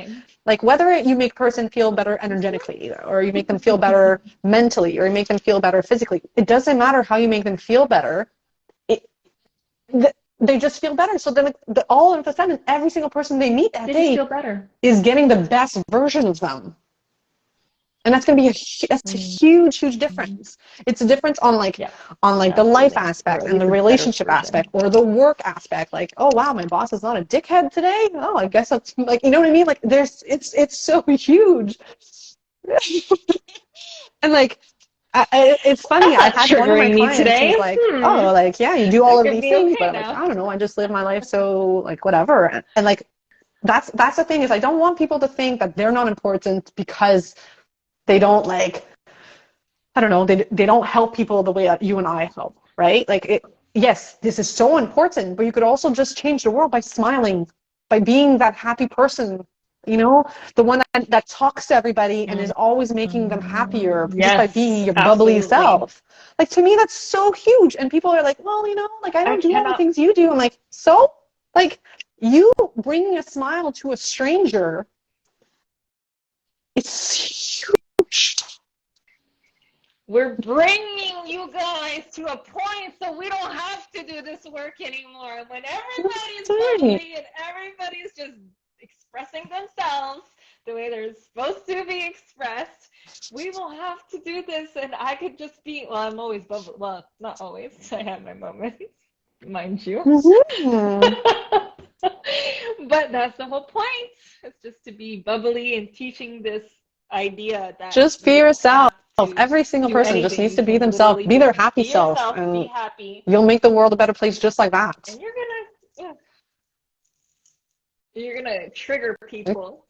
Like, whether you make person feel better energetically, or you make them feel better mentally, or you make them feel better physically, it doesn't matter how you make them feel better. They just feel better. So then all of a sudden, every single person they meet that day is getting the best version of them. And that's going to be a huge difference. It's a difference on the life aspect and the relationship aspect, or the work aspect. Like, oh wow, my boss is not a dickhead today. Oh, I guess that's, like, you know what I mean? Like, it's so huge. And like, it's funny. I've had one of my clients who's like, oh, like, yeah, you do all of these things, but like, I don't know, I just live my life so, like, whatever. And like, that's the thing, is I don't want people to think that they're not important because they don't, like, I don't know, they don't help people the way that you and I help, right? Like, yes, this is so important, but you could also just change the world by smiling, by being that happy person, you know, the one that talks to everybody and is always making them happier, just by being your bubbly self. Like, to me, that's so huge. And people are like, well, you know, like, I don't do all the things you do. I'm like, so? Like, you bringing a smile to a stranger, it's huge. We're bringing you guys to a point so we don't have to do this work anymore. When everybody's bubbly and everybody's just expressing themselves the way they're supposed to be expressed, we won't have to do this. And I could just be, well, I'm always bubbly. Well, not always. I have my moments, mind you. But that's the whole point. It's just to be bubbly and teaching this idea that just be yourself. Every single person just needs to be themselves, be their happy self, and be happy. You'll make the world a better place just like that. And you're gonna trigger people.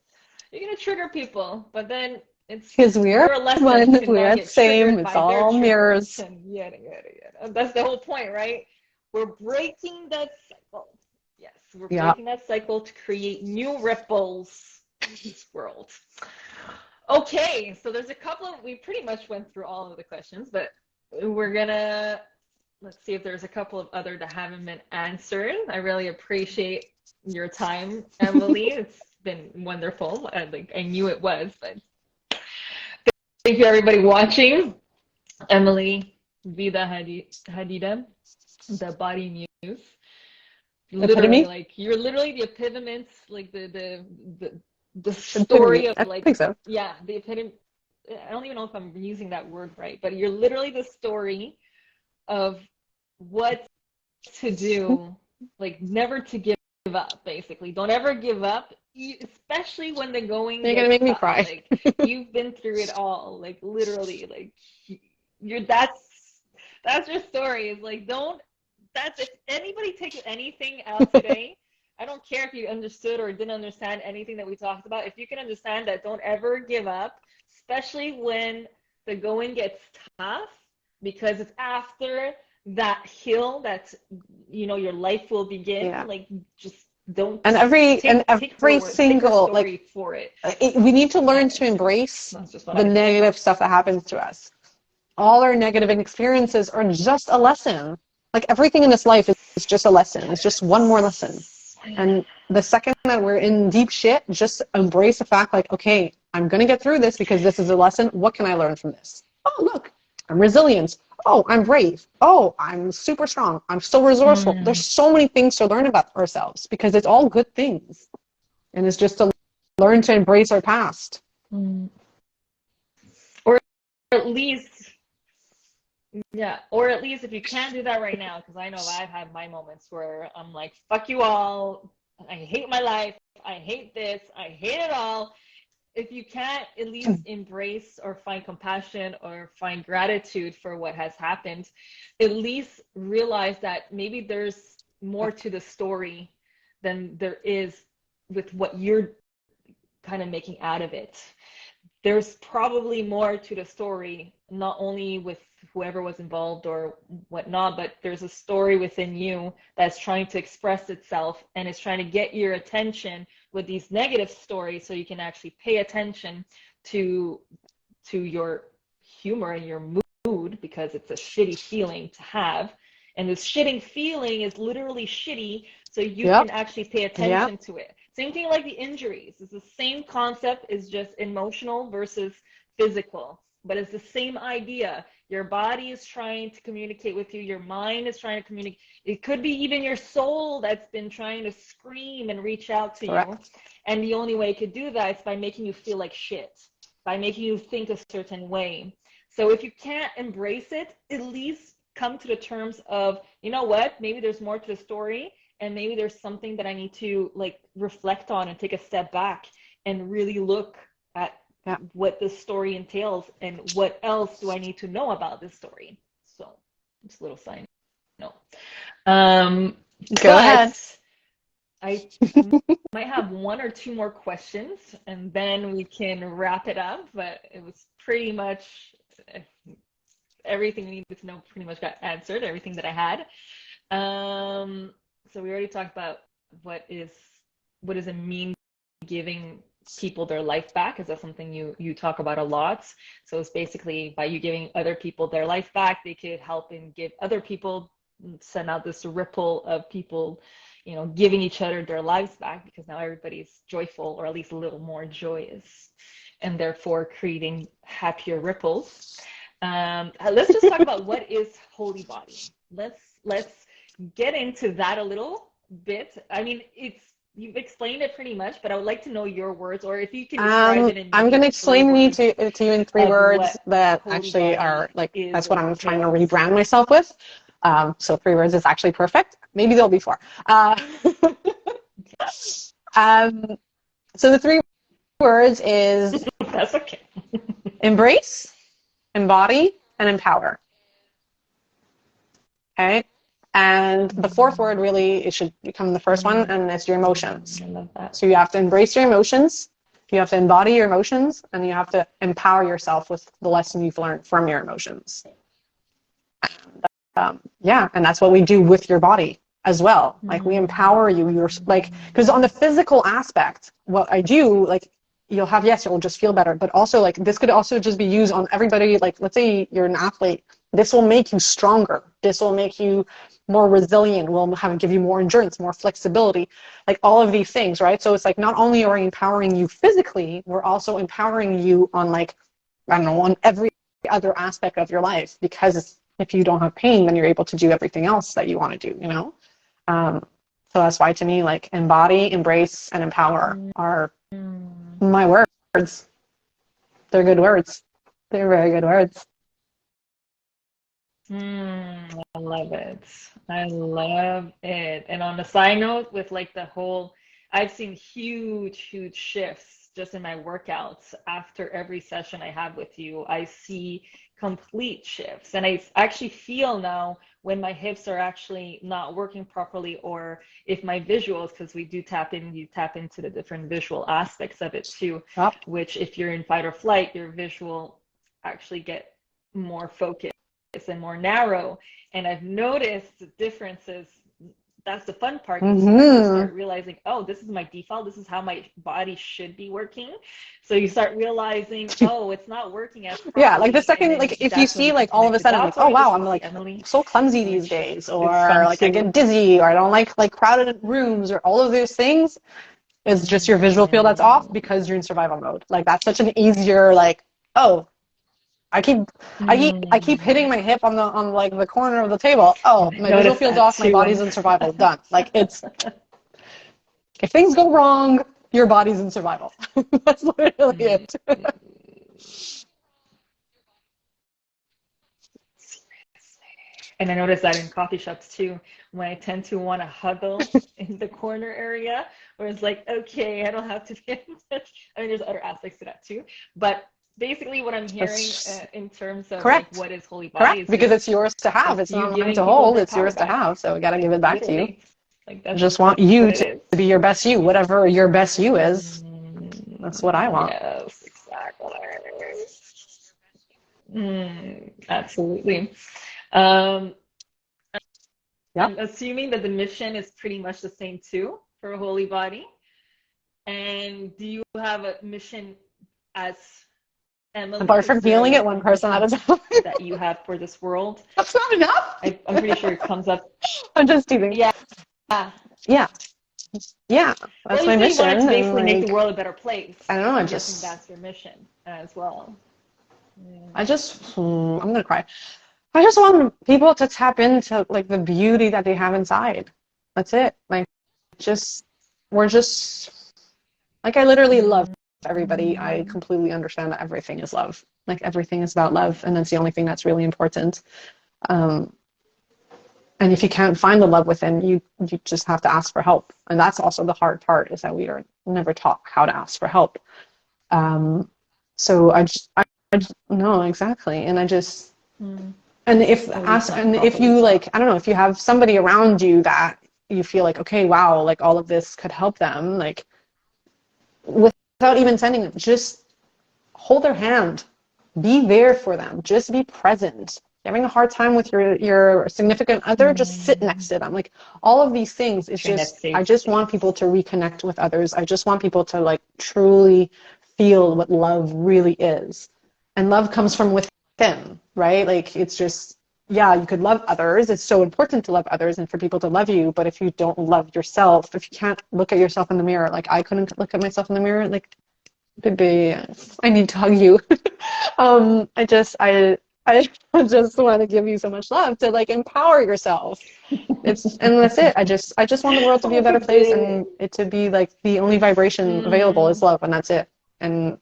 You're gonna trigger people, but then it's because we're the same. It's all mirrors. And yada. That's the whole point, right? We're breaking that cycle. Yes, we're breaking that cycle to create new ripples in this world. Okay, so there's a couple of, we pretty much went through all of the questions, but let's see if there's a couple of other that haven't been answered. I really appreciate your time, Emilie. It's been wonderful. I knew it was, but thank you everybody watching. Emilie Hadida, the Body Muse. Literally, like, you're literally the epitome, like the story of, like, I think so. Yeah, the epitome. I don't even know if I'm using that word right, but you're literally the story of what to do, like, never to give up, basically. Don't ever give up, especially when the going You're gonna make me cry. Like, you've been through it all, like, literally, like, that's your story. Is like, if anybody takes anything out today, I don't care if you understood or didn't understand anything that we talked about. If you can understand that, don't ever give up, especially when the going gets tough, because it's after that hill that, you know, your life will begin. Yeah. Like, just don't. And every single, like, for it. We need to learn to embrace the negative stuff that happens to us. All our negative experiences are just a lesson. Like, everything in this life is just a lesson. It's just one more lesson. And the second that we're in deep shit, just embrace the fact, like, okay, I'm going to get through this because this is a lesson. What can I learn from this? Oh, look, I'm resilient. Oh, I'm brave. Oh, I'm super strong. I'm so resourceful. There's so many things to learn about ourselves because it's all good things. And it's just to learn to embrace our past. Or at least, if you can't do that right now, because I know I've had my moments where I'm like, fuck you all. I hate my life. I hate this. I hate it all. If you can't at least embrace or find compassion or find gratitude for what has happened, at least realize that maybe there's more to the story than there is with what you're kind of making out of it. There's probably more to the story, not only with whoever was involved or whatnot, but there's a story within you that's trying to express itself and is trying to get your attention with these negative stories so you can actually pay attention to your humor in your mood because it's a shitty feeling to have. And this shitting feeling is literally shitty, so you can actually pay attention to it. Same thing like the injuries. It's the same concept, is just emotional versus physical. But it's the same idea. Your body is trying to communicate with you. Your mind is trying to communicate. It could be even your soul that's been trying to scream and reach out to you. And the only way it could do that is by making you feel like shit, by making you think a certain way. So if you can't embrace it, at least come to the terms of, you know what, maybe there's more to the story, and maybe there's something that I need to like reflect on and take a step back and really look at what this story entails and what else do I need to know about this story. So just a little sign note. Go ahead. I might have one or two more questions and then we can wrap it up, but it was pretty much everything we needed to know pretty much got answered, everything that I had. So we already talked about what does it mean giving people their life back? Is that something you talk about a lot? So it's basically by you giving other people their life back, they could help and give other people, send out this ripple of people, you know, giving each other their lives back, because now everybody's joyful, or at least a little more joyous, and therefore creating happier ripples. Let's just talk about what is Holibody. Let's get into that a little bit. I mean, you've explained it pretty much, but I would like to know your words, or if you can describe it in. I'm going to explain to you in 3 words that actually are like, that's what I'm trying to rebrand myself with. So 3 words is actually perfect. Maybe there'll be 4. So the 3 words is that's okay. Embrace, embody, and empower. Okay. And the 4th word really, it should become the first one, and it's your emotions. I love that. So you have to embrace your emotions, you have to embody your emotions, and you have to empower yourself with the lesson you've learned from your emotions. And that's what we do with your body as well. Like, we empower you. You're like, because on the physical aspect, what I do, like, you'll just feel better, but also like this could also just be used on everybody. Like, let's say you're an athlete, this will make you stronger, this will make you more resilient, will give you more endurance, more flexibility, like all of these things, right? So it's like, not only are we empowering you physically, we're also empowering you on, like, I don't know, on every other aspect of your life, because if you don't have pain, then you're able to do everything else that you want to do, you know? So that's why, to me, like, embody, embrace, and empower are my words. They're good words. They're very good words. I love it. I love it. And on a side note, with like the whole, I've seen huge shifts just in my workouts. After every session I have with you, I see complete shifts. And I actually feel now when my hips are actually not working properly, or if my visuals, because you tap into the different visual aspects of it too, which if you're in fight or flight, your visual actually get more focused and more narrow. And I've noticed the differences. That's the fun part. You start realizing, oh, this is my default. This is how my body should be working. So you start realizing, oh, it's not working as properly. Yeah, like the second, like if you see, like, all of a sudden, like, oh wow, I'm like so clumsy these days, or like I get dizzy, or I don't like crowded rooms, or all of those things, is just your visual field that's off because you're in survival mode. Like, that's such an easier, like, oh, I keep hitting my hip on like the corner of the table. Oh, my visual field's off, my body's in survival. Done. Like, it's, if things go wrong, your body's in survival. That's literally it. And I notice that in coffee shops too, when I tend to want to huddle in the corner area, where it's like, okay, I don't have to be I mean, there's other aspects to that too, but basically what I'm hearing in terms of like, what is Holibody, is because it's yours to have. It's not mine to hold. It's yours to have. So we got to give it back to you. Like, I just want you to be your best you, whatever your best you is. That's what I want. Yes, exactly. Absolutely. I'm assuming that the mission is pretty much the same too for Holibody. And do you have a mission as Emily, Apart is from there healing it like one a person at a mission time. that you have for this world? That's not enough. I'm pretty sure it comes up. I'm just teasing. Yeah. Yeah. Yeah. Well, That's you my said you wanted to mission. And basically make the like, world a better place. I don't know, I'm guessing that's your mission as well. I'm gonna cry. I just want people to tap into like the beauty that they have inside. That's it. Like, just we're just like, I literally love everybody. I completely understand that everything is love. Like, everything is about love, and that's the only thing that's really important. Um, and if you can't find the love within you, you just have to ask for help. And that's also the hard part, is that we are never taught how to ask for help. So I just no, exactly. And I just, and if you like, I don't know, if you have somebody around you that you feel like, okay, wow, like all of this could help them, like, without even sending them, just hold their hand, be there for them, just be present. Having a hard time with your significant other, just sit next to them. Like, all of these things, it's just, I just want people to reconnect with others. I just want people to like truly feel what love really is. And love comes from within, right? Like, it's just, yeah, you could love others. It's so important to love others and for people to love you. But if you don't love yourself, if you can't look at yourself in the mirror, like I couldn't look at myself in the mirror, like, baby, I need to hug you. I just want to give you so much love to like empower yourself. And that's it. I just want the world to be a better place, and it to be like the only vibration available is love, and that's it. And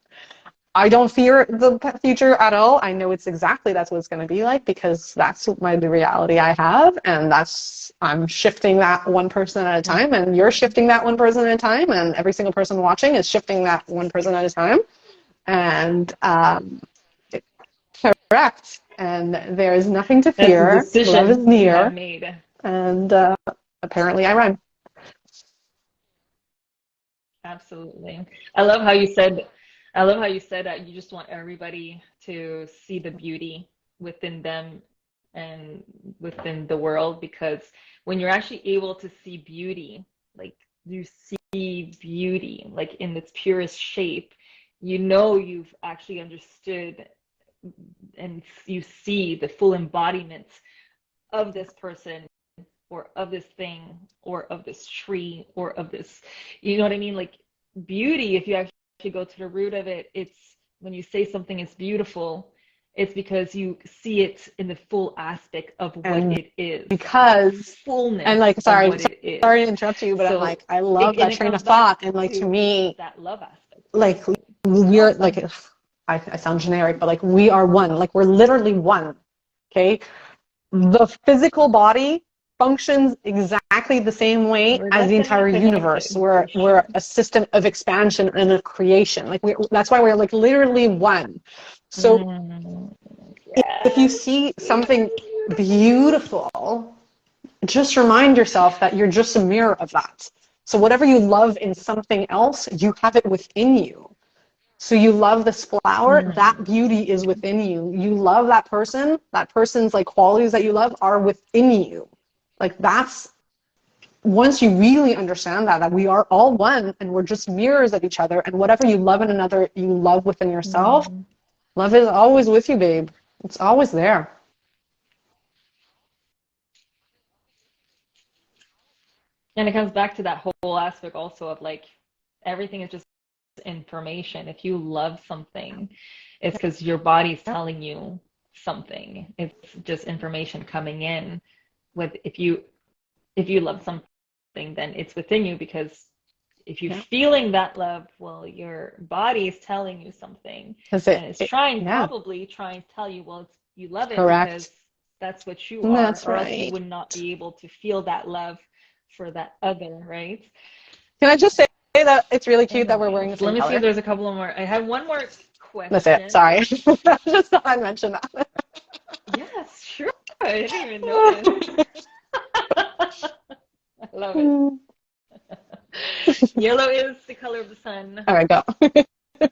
I don't fear the future at all. I know that's what it's going to be like, because that's the reality I have, and I'm shifting that one person at a time, and you're shifting that one person at a time, and every single person watching is shifting that one person at a time. And correct. And there is nothing to fear. That's the decision love is near. You have made. And apparently I rhyme. Absolutely. I love how you said that you just want everybody to see the beauty within them and within the world, because when you're actually able to see beauty, like you see beauty like in its purest shape, you know you've actually understood and you see the full embodiment of this person or of this thing or of this tree or of this, you know what I mean? Like, beauty, if you actually go to the root of it, it's when you say something is beautiful, it's because you see it in the full aspect of what it is. Because fullness, and like, sorry to interrupt you, but so I'm like, I love that train of thought, and like, to me, that love aspect, like, we're like, I sound generic, but like, we are one. Like, we're literally one. Okay, the physical body functions exactly the same way as the entire universe. We're a system of expansion and of creation. Like, that's why we're like literally one. So if you see something beautiful, just remind yourself that you're just a mirror of that. So whatever you love in something else, you have it within you. So you love this flower, that beauty is within you. You love that person's like qualities that you love are within you. Like, that's, once you really understand that we are all one and we're just mirrors of each other, and whatever you love in another, you love within yourself. Love is always with you, babe. It's always there. And it comes back to that whole aspect also of like, everything is just information. If you love something, it's because your body's telling you something. It's just information coming in. If you love something, then it's within you, because if you're feeling that love, well, your body is telling you something, and it's probably trying to tell you, well, you love it. Correct. Because that's what you are, or else you would not be able to feel that love for that other, right? Can I just say that it's really cute that we're wearing the same color? Let me see if there's a couple more. I have one more question. That's it. Sorry. I just thought I'd mention that. Yes, sure. I didn't even notice. I love it. Yellow is the color of the sun. All right, go.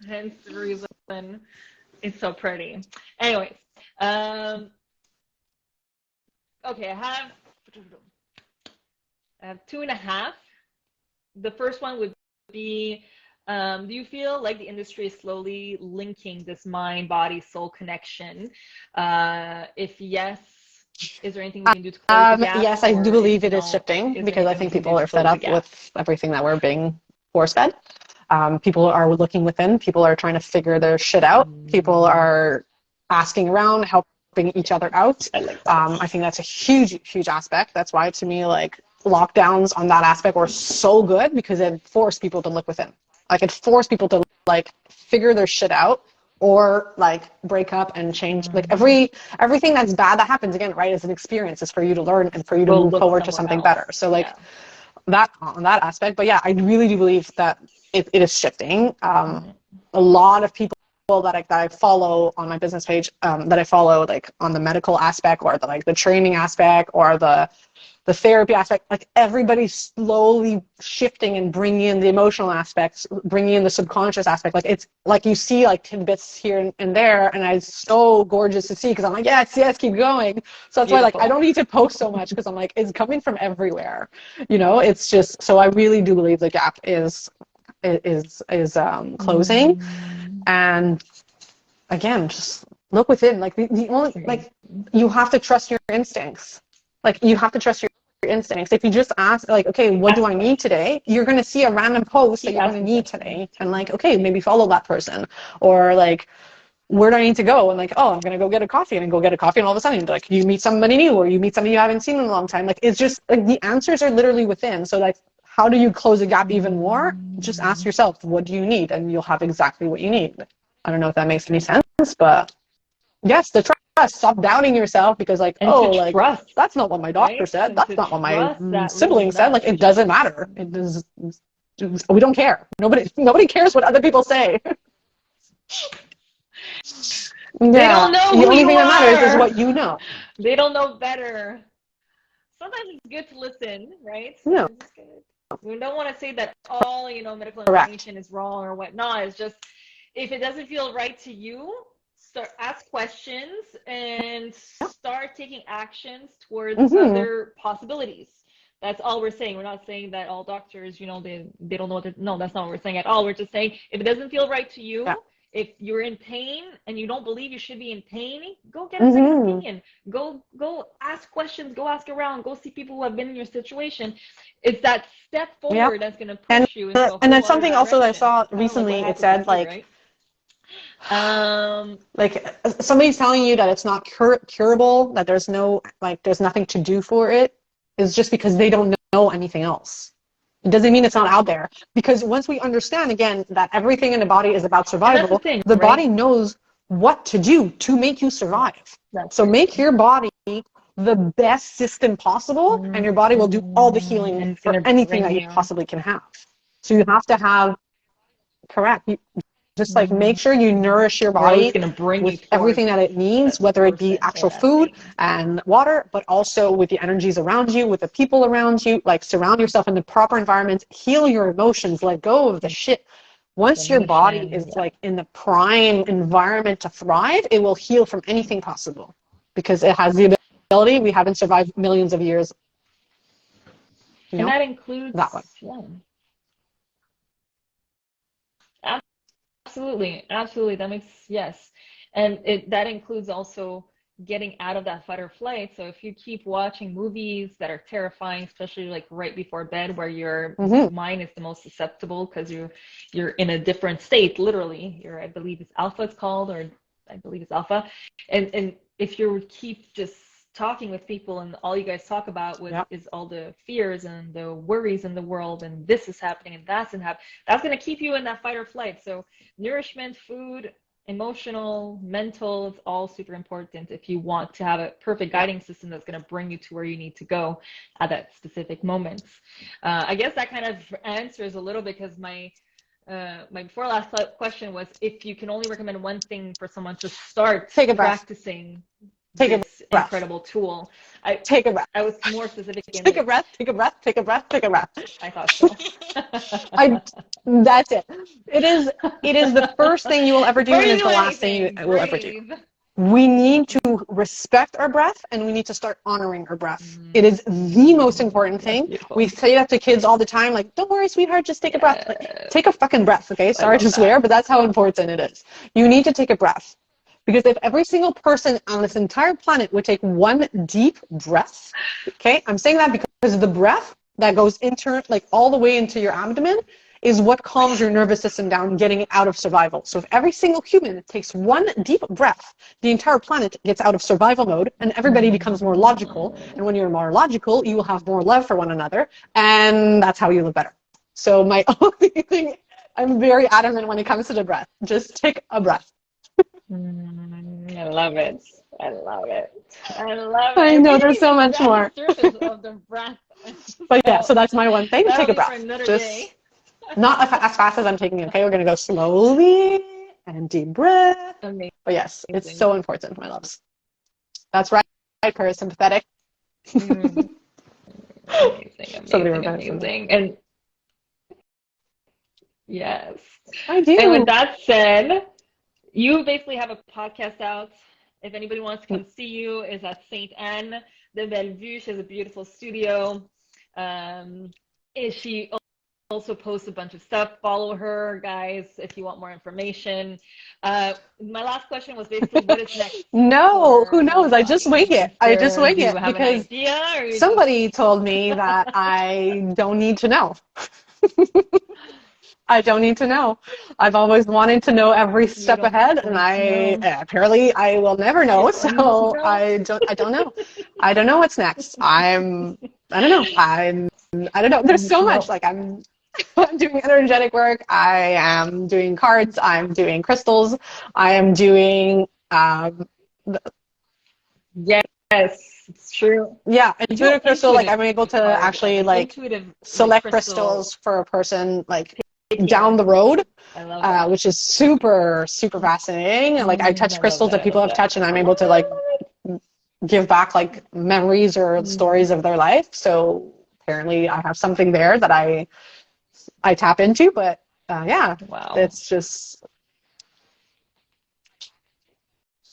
Hence the reason it's so pretty. Anyways, okay, I have 2.5. The first one would be Do you feel like the industry is slowly linking this mind, body, soul connection? If yes, is there anything we can do to close the gap? Yes, I do Or if believe it is no, shifting, is there because I anything we think can do people to are fed close the up gap? with everything that we're being force fed. People are looking within. People are trying to figure their shit out. People are asking around, helping each other out. I like that. I think that's a huge, huge aspect. That's why, to me, like, lockdowns on that aspect were so good, because it forced people to look within. Like, it forced people to, like, figure their shit out, or like break up and change. Like, everything that's bad that happens, again, right, is an experience. It's for you to learn and for you to Go move look forward to somewhere something else. better. So, like, Yeah. that on that aspect. But yeah, I really do believe that it is shifting. A lot of people that I follow on my business page, that I follow, like, on the medical aspect, or the training aspect, or the therapy aspect, like, everybody's slowly shifting and bringing in the emotional aspects, bringing in the subconscious aspect. Like, it's like you see, like, tidbits here and there, and it's so gorgeous to see, because I'm like, yes, keep going. So that's why, like, I don't need to post so much, because I'm like, it's coming from everywhere. It's just, so I really do believe the gap is closing. And again, just look within. Like, the only, like, you have to trust your instincts. Like, you have to trust your instincts. If you just ask, like, okay, what do I need today? You're going to see a random post that you're going to need today, and, like, okay, maybe follow that person. Or, like, where do I need to go? And, like, oh, I'm going to go get a coffee, and go get a coffee, and all of a sudden, like, you meet somebody new, or you meet somebody you haven't seen in a long time. Like, it's just, like, the answers are literally within. So, like, how do you close the gap even more? Just ask yourself, what do you need? And you'll have exactly what you need. I don't know if that makes any sense, but yes, the trust. Stop doubting yourself, because, like, And oh, to like, trust, that's not what my doctor right? said. And That's to not what my trust that sibling little said. Like, it nudge. doesn't matter. It does. We don't care. Nobody cares what other people say. They don't Yeah. know The who only you thing that matters is are. what you know. They don't know better. Sometimes it's good to listen, right? No. Sometimes it's good. We don't want to say that all, medical Correct. information is wrong or whatnot. It's just, if it doesn't feel right to you, ask questions and start taking actions towards other possibilities. That's all we're saying. We're not saying that all doctors, they don't know what to, no, that's not what we're saying at all. We're just saying, if it doesn't feel right to you, if you're in pain and you don't believe you should be in pain, go get a second opinion. Go ask questions. Go ask around. Go see people who have been in your situation. It's that step forward that's going to push you into a whole and then other something also that I direction. saw Kind of like what recently, it happened with said, you, like, right? like, somebody's telling you that it's not curable, that there's no, like, there's nothing to do for it, is just because they don't know anything else. It doesn't mean it's not out there. Because once we understand, again, that everything in the body is about survival, the body knows what to do to make you survive. So make your body the best system possible, and your body will do all the healing for anything that you possibly can have. So you have to have, correct, just, like, make sure you nourish your body with everything that it needs, whether it be actual food and water, but also with the energies around you, with the people around you. Like, surround yourself in the proper environment, heal your emotions, let go of the shit. Once your body is, like, in the prime environment to thrive, it will heal from anything possible, because it has the ability. We haven't survived millions of years. And that includes that one. Absolutely. That makes, yes. And that includes also getting out of that fight or flight. So if you keep watching movies that are terrifying, especially like right before bed, where your mind is the most susceptible, because you're in a different state, literally. I believe it's alpha, it's called, or I believe it's alpha. And if you keep just talking with people and all you guys talk about is all the fears and the worries in the world, and this is happening and that's going to keep you in that fight or flight. So nourishment, food, emotional, mental, it's all super important if you want to have a perfect guiding system that's going to bring you to where you need to go at that specific moment. I guess that kind of answers a little bit, because my before last question was, if you can only recommend one thing for someone to start practicing this incredible tool. Take a breath. I was more specific. Take a breath, take a breath, take a breath, take a breath. I thought so. That's it. It is the first thing you will ever do, and it's the last thing you will ever do. We need to respect our breath, and we need to start honoring our breath. It is the most important thing. We say that to kids all the time, like, don't worry, sweetheart, just take a breath. Like, take a fucking breath, okay? Sorry to swear, but that's how important it is. You need to take a breath. Because if every single person on this entire planet would take one deep breath, okay? I'm saying that because the breath that goes like all the way into your abdomen is what calms your nervous system down, getting it out of survival. So if every single human takes one deep breath, the entire planet gets out of survival mode and everybody becomes more logical. And when you're more logical, you will have more love for one another. And that's how you live better. So my only thing, I'm very adamant when it comes to the breath. Just take a breath. I love it. I love it. I love it. I know there's so much more. Of the breath. But yeah, so that's my one thing. Take a breath. Just not as fast as I'm taking it. Okay, we're gonna go slowly and deep breath. Amazing. But yes, it's so important, my loves. That's right, parasympathetic. Amazing. And yes, I do. And with that said, you basically have a podcast out. If anybody wants to come see you, is at Sainte Anne de Bellevue. She has a beautiful studio. She also posts a bunch of stuff. Follow her, guys, if you want more information. My last question was basically, what is next? No, who knows? I just wing it. Because somebody told me that I don't need to know. I don't need to know. I've always wanted to know every step ahead, and apparently I will never know. So I don't know. I don't know what's next. I don't know. There's so much. Like I'm doing energetic work. I am doing cards. I'm doing crystals. I am doing. Yes, it's true. Yeah, intuitive crystal. Like I'm able to actually like select crystals for a person like down the road, which is super, super fascinating. And like I touch crystals that people have touched, and I'm able to like give back like memories or stories of their life. So apparently I have something there that I tap into. But it's just.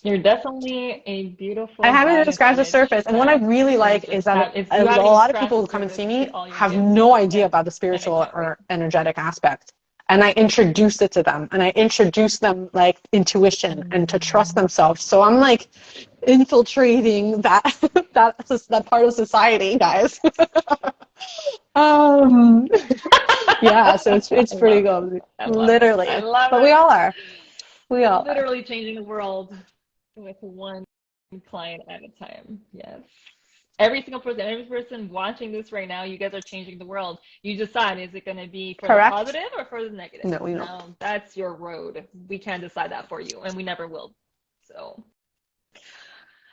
You're definitely a beautiful. I haven't even scratched the surface, and what I really like is that a lot of people who come and see me have no idea about the spiritual or energetic aspect, and I introduce it to them, and I introduce them like intuition and to trust themselves. So I'm like infiltrating that part of society, guys. Yeah, so it's pretty good, literally. But we all are. We all literally changing the world with one client at a time. Yes. Every person watching this right now, you guys are changing the world. You decide, is it going to be for the positive or for the negative? No, we don't. No, that's your road. We can't decide that for you, and we never will. So,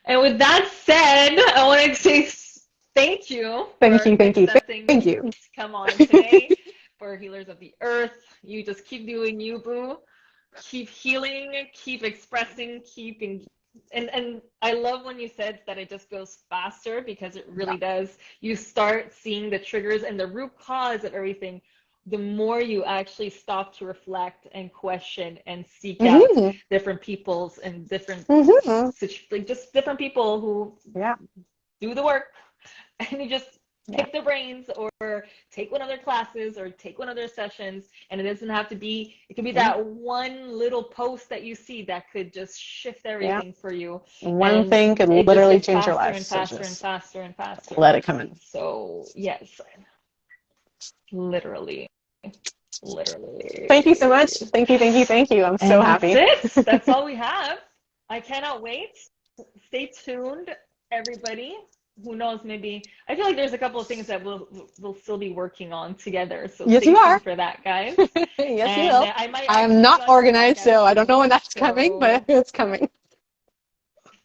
and with that said, I want to say thank you. Thank you. To come on today for Healers of the Earth. You just keep doing you, boo. Keep healing, keep expressing, and I love when you said that it just goes faster, because it really does. You start seeing the triggers and the root cause of everything the more you actually stop to reflect and question and seek out different peoples and different like just different people who do the work, and you just pick their brains or take one of their classes or take one of their sessions. And it doesn't have to be, it could be that one little post that you see that could just shift everything for you. One thing could literally change your life. And faster and faster. Let it come in. So yes, literally. Thank you so much. Thank you. I'm so happy. That's all we have. I cannot wait. Stay tuned, everybody. Who knows, maybe I feel like there's a couple of things that we'll still be working on together. So yes, you are for that, guys. Yes, you will. I'm not organized, so I don't know when that's coming, but it's coming.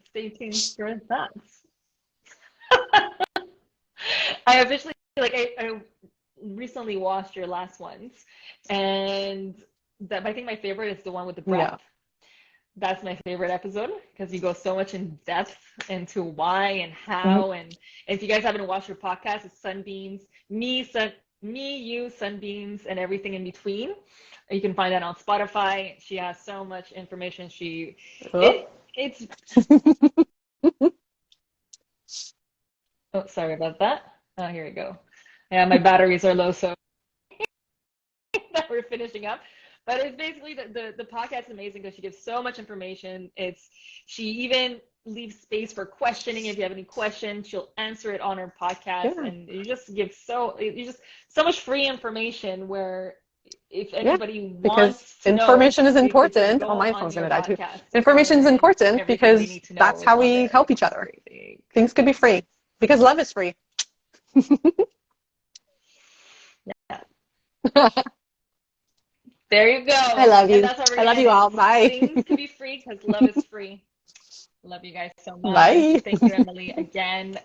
Stay tuned for that. I officially I recently watched your last ones, and I think my favorite is the one with the breath. Yeah. That's my favorite episode, because you go so much in depth into why and how. And if you guys haven't watched your podcast, it's Sunbeams, you, Sunbeams, and everything in between. You can find that on Spotify. She has so much information. It's oh, sorry about that. Oh, here we go. Yeah, my batteries are low, so that we're finishing up. But it's basically the podcast is amazing because she gives so much information. She even leaves space for questioning. If you have any questions, she'll answer it on her podcast, and you just so much free information where if anybody wants to information know, is important. go my on phone's your gonna die too. podcast Information is and important everything they because need to know that's is how on we there. help each other. Things could be free because love is free. Yeah. There you go. I love you. And that's how we're I love gonna you end all. it. Bye. Things can be free because love is free. Love you guys so much. Bye. Thank you, Emilie, again.